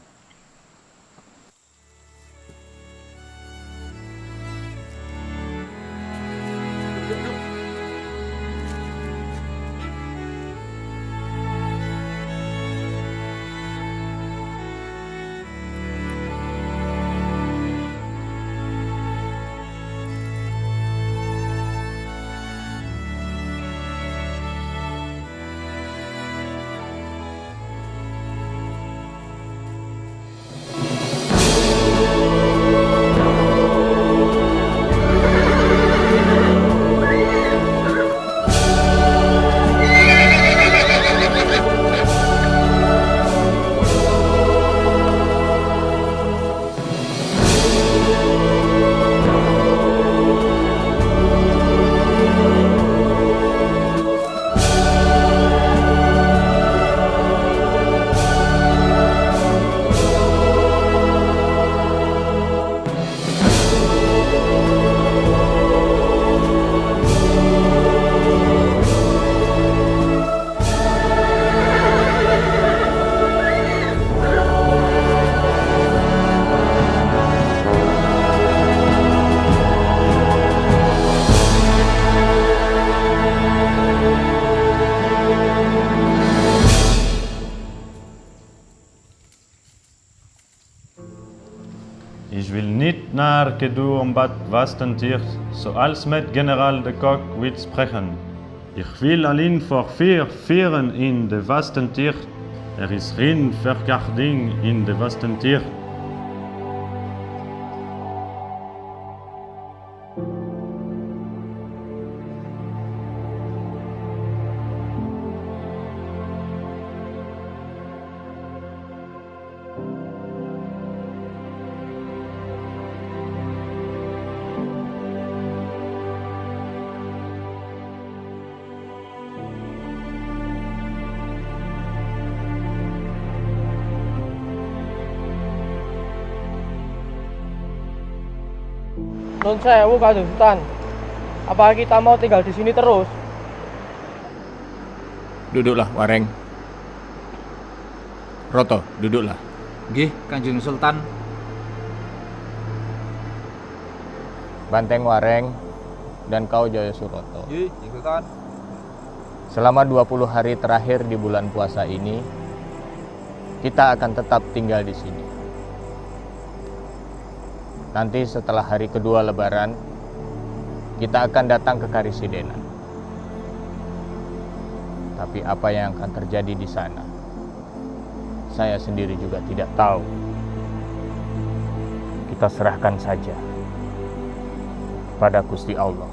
Ich will niet naar Kedu omdat Wastentier, zoals met generaal de Cock wil spreken. Ik wil alleen voor 4 vieren in de Wastentier. Er is geen verkarding in de Wastentier. Nun sewu Kanjeng Sultan. Apa kita mau tinggal di sini terus? Duduklah, Wareng. Roto, duduklah. Nggih, Kanjeng Sultan. Banteng Wareng dan kau Jaya Suroto. Nggih, Sultan. Selama 20 hari terakhir di bulan puasa ini, kita akan tetap tinggal di sini. Nanti setelah hari kedua Lebaran, kita akan datang ke Karisidenan. Tapi apa yang akan terjadi di sana, saya sendiri juga tidak tahu. Kita serahkan saja pada Gusti Allah.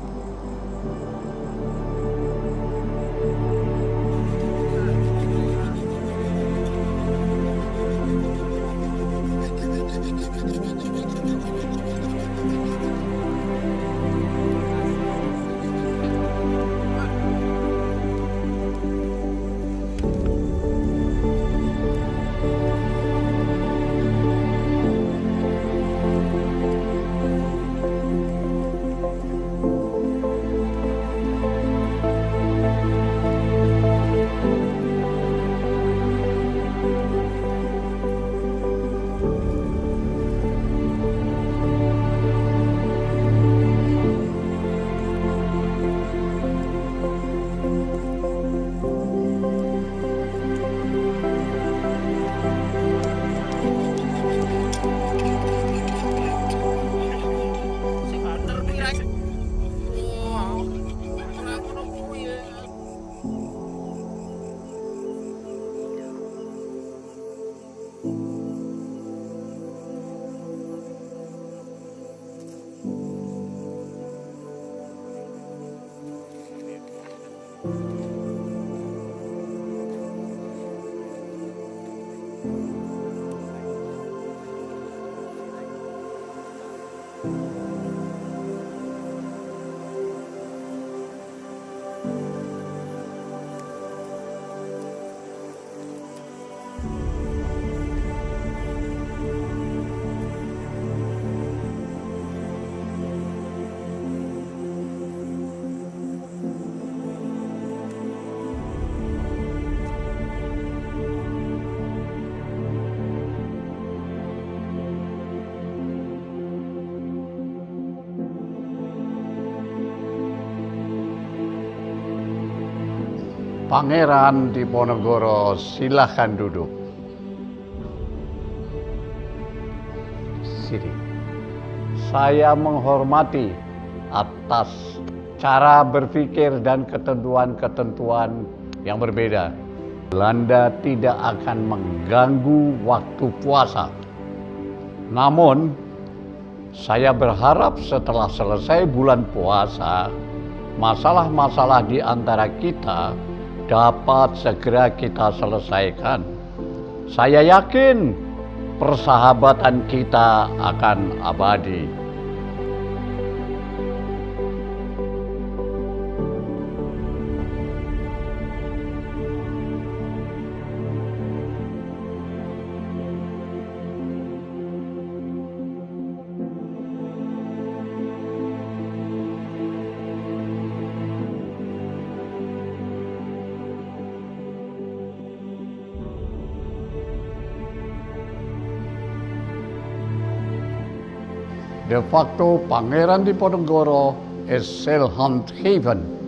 Pangeran Diponegoro, silahkan duduk. Sini. Saya menghormati atas cara berpikir dan ketentuan-ketentuan yang berbeda. Belanda tidak akan mengganggu waktu puasa. Namun, saya berharap setelah selesai bulan puasa, masalah-masalah di antara kita dapat segera kita selesaikan. Saya yakin persahabatan kita akan abadi. De facto, Pangeran Diponegoro is Selhunt Haven.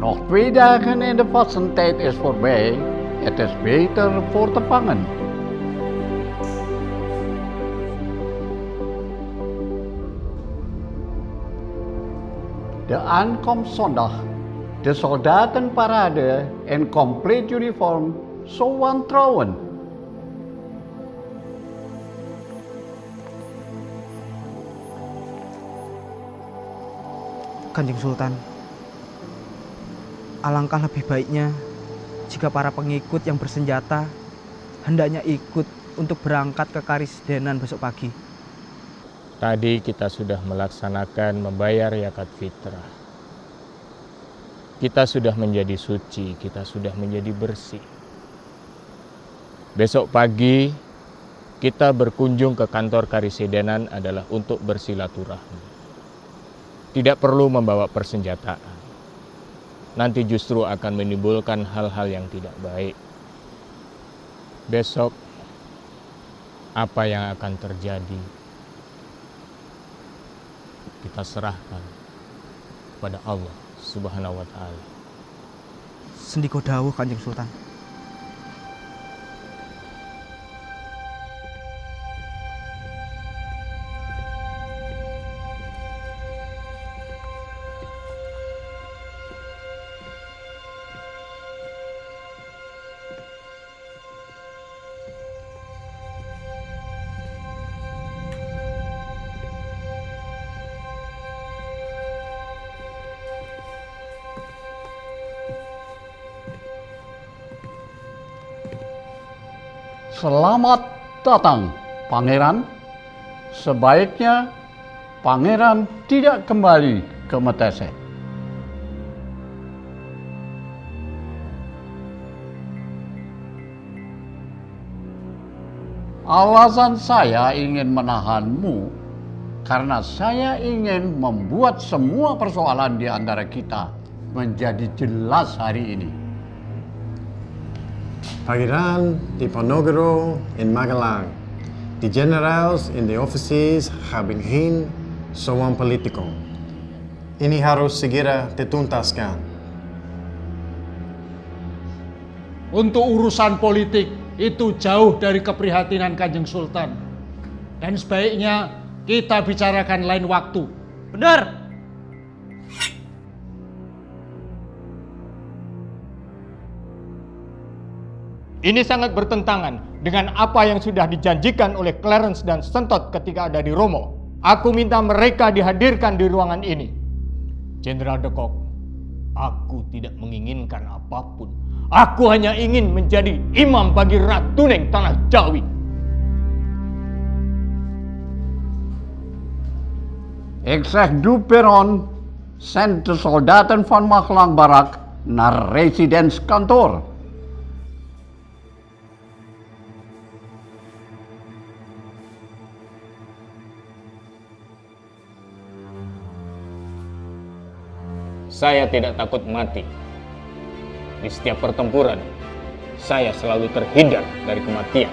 Nog 2 dagen in de vastentijd is voorbij. Het is beter voor te vangen. De aankomst zondag. De soldatenparade in compleet uniform so wantrouwen. Kanjeng Sultan, alangkah lebih baiknya jika para pengikut yang bersenjata hendaknya ikut untuk berangkat ke Karisidenan besok pagi. Tadi kita sudah melaksanakan membayar zakat fitrah. Kita sudah menjadi suci, kita sudah menjadi bersih. Besok pagi kita berkunjung ke kantor Karisidenan adalah untuk bersilaturahmi. Tidak perlu membawa persenjataan. Nanti justru akan menimbulkan hal-hal yang tidak baik. Besok, apa yang akan terjadi, kita serahkan pada Allah Subhanahu wa Ta'ala. Sendiko dawuh Kanjeng Sultan. Selamat datang, Pangeran. Sebaiknya Pangeran tidak kembali ke Metese. Alasan saya ingin menahanmu karena saya ingin membuat semua persoalan di antara kita menjadi jelas hari ini. Pangeran Diponegoro in Magelang. Die generals in the offices hebben geen soal politico. Ini harus segera dituntaskan. Untuk urusan politik itu jauh dari keprihatinan Kanjeng Sultan. Dan sebaiknya kita bicarakan lain waktu. Benar. Ini sangat bertentangan dengan apa yang sudah dijanjikan oleh Clarence dan Sentot ketika ada di Romo. Aku minta mereka dihadirkan di ruangan ini. Jenderal de Kock, aku tidak menginginkan apapun. Aku hanya ingin menjadi imam bagi Ratu Neng Tanah Jawi. Ik zeg du Peron, send de soldaten van Magelang Barak naar residentskantoor. Saya tidak takut mati. Di setiap pertempuran, saya selalu terhindar dari kematian.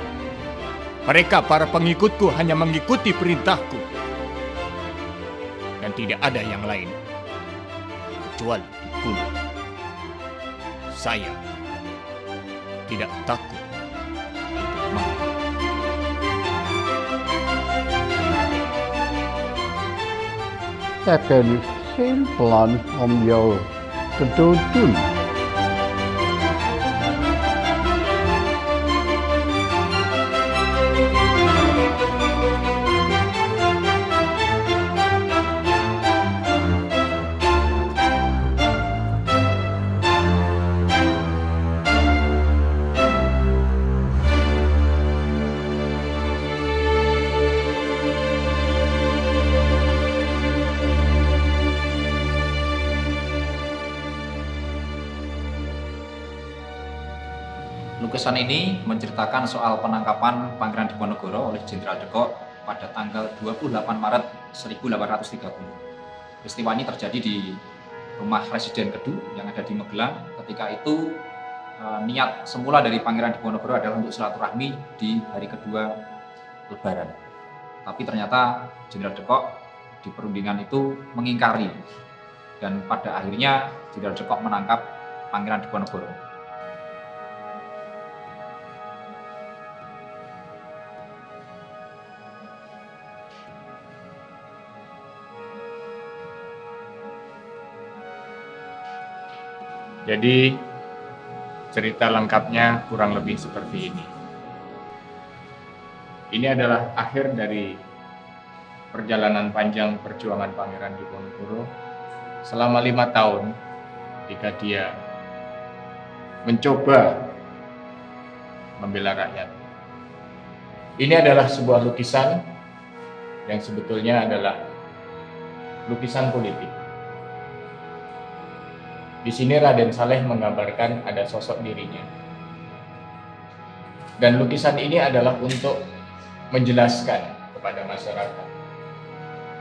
Mereka para pengikutku hanya mengikuti perintahku. Dan tidak ada yang lain kecuali dibunuh. Saya tidak takut untuk mati. Ik heb geen plan om jou te doden. Lukisan ini menceritakan soal penangkapan Pangeran Diponegoro oleh Jenderal de Kock pada tanggal 28 Maret 1830. Peristiwa ini terjadi di rumah Residen Kedu yang ada di Magelang. Ketika itu niat semula dari Pangeran Diponegoro adalah untuk silaturahmi di hari kedua Lebaran. Tapi ternyata Jenderal de Kock di perundingan itu mengingkari dan pada akhirnya Jenderal de Kock menangkap Pangeran Diponegoro. Jadi, Cerita lengkapnya kurang lebih seperti ini. Ini adalah akhir dari perjalanan panjang perjuangan Pangeran Diponegoro selama 5 tahun ketika dia mencoba membela rakyat. Ini adalah sebuah lukisan yang sebetulnya adalah lukisan politik. Di sini Raden Saleh menggambarkan ada sosok dirinya. Dan lukisan ini adalah untuk menjelaskan kepada masyarakat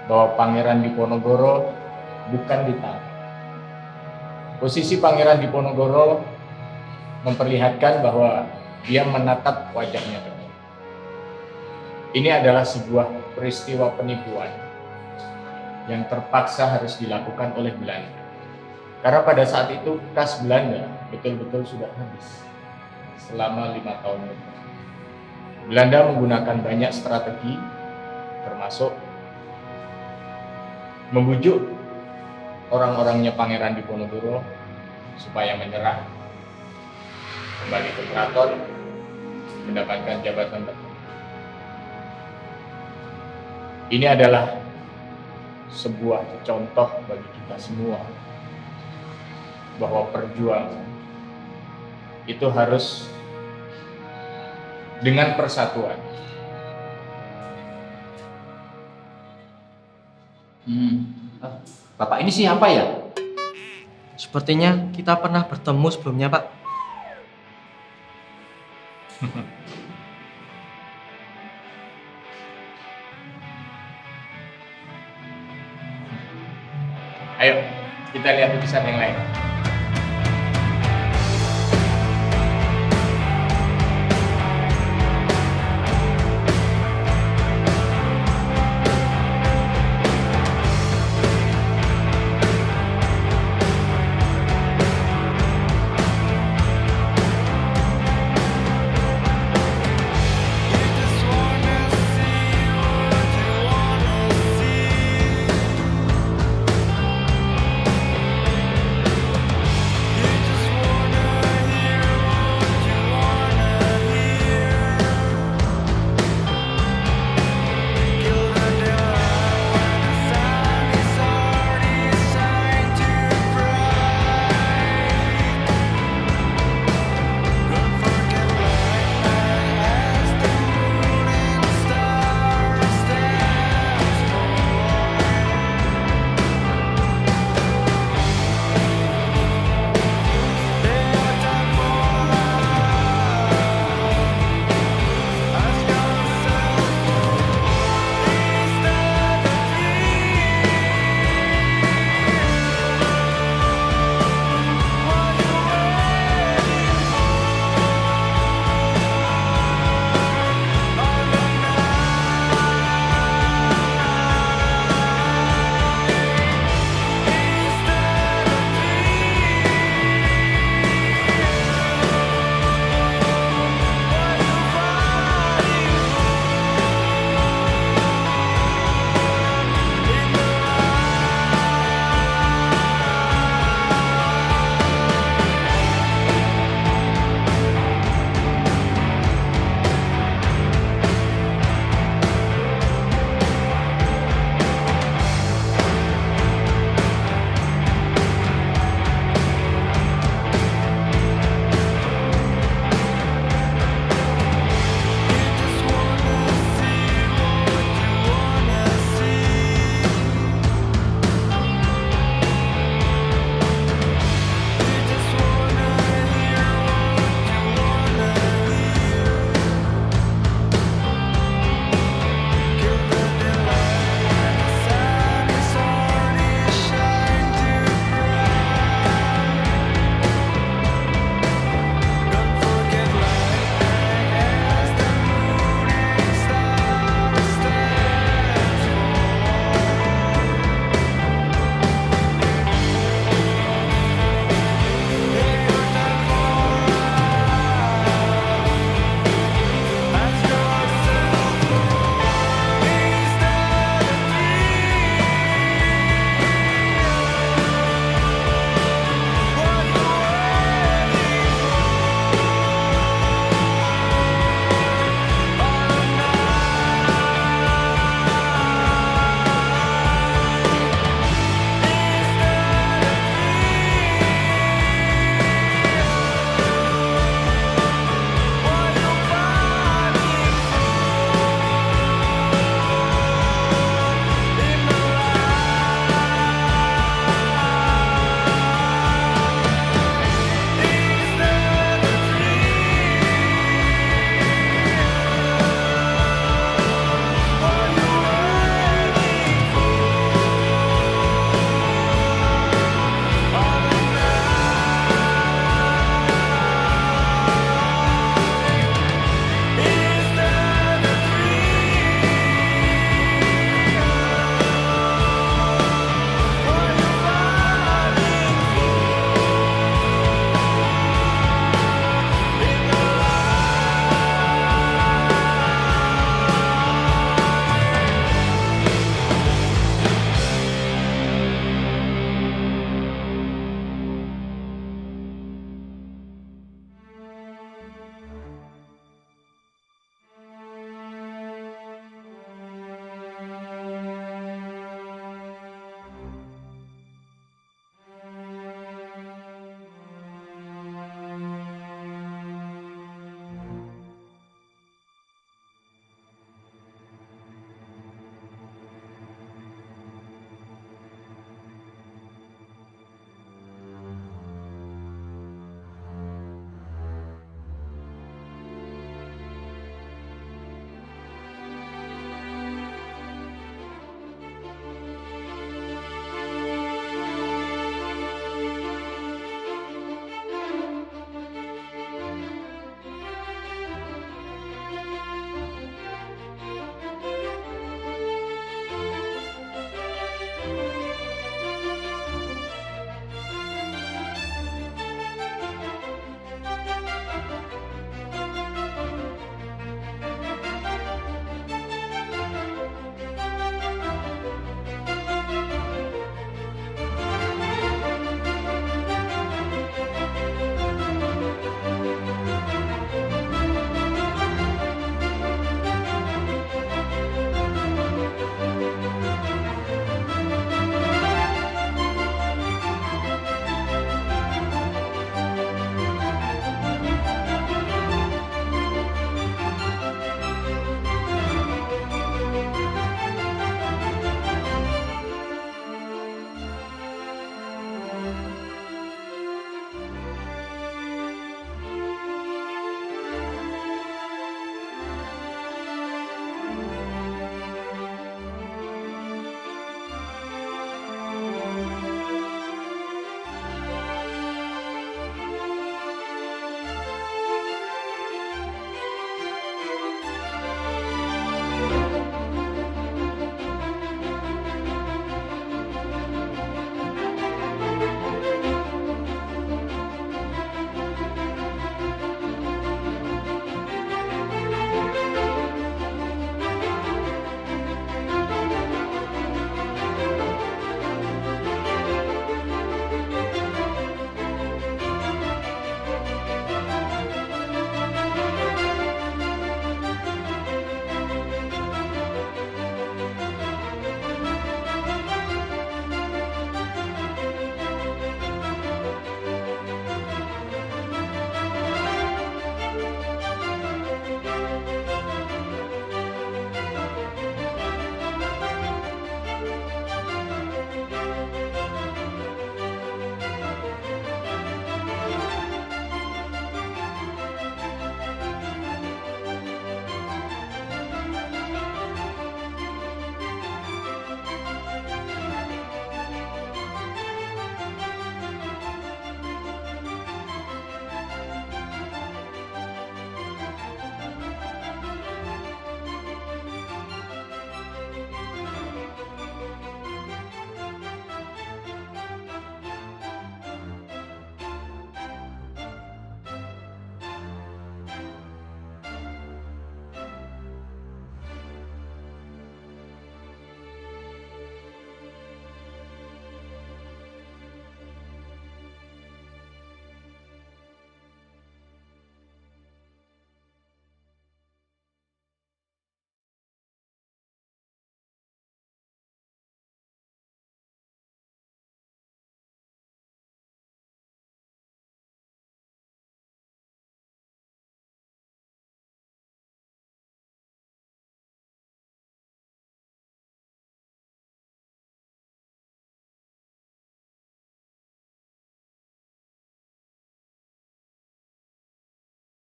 bahwa Pangeran Diponegoro bukan ditangkap. Posisi Pangeran Diponegoro memperlihatkan bahwa dia menatap wajahnya ke depan. Ini adalah sebuah peristiwa penipuan yang terpaksa harus dilakukan oleh Belanda. Karena pada saat itu kas Belanda betul-betul sudah habis selama 5 tahun lebih. Belanda menggunakan banyak strategi, termasuk membujuk orang-orangnya Pangeran Diponegoro supaya menyerah, kembali ke keraton, mendapatkan jabatan tertentu. Ini adalah sebuah contoh bagi kita semua bahwa perjuangan itu harus dengan persatuan. Bapak ini siapa ya? Sepertinya kita pernah bertemu sebelumnya, Pak. Ayo, kita lihat lukisan yang lain.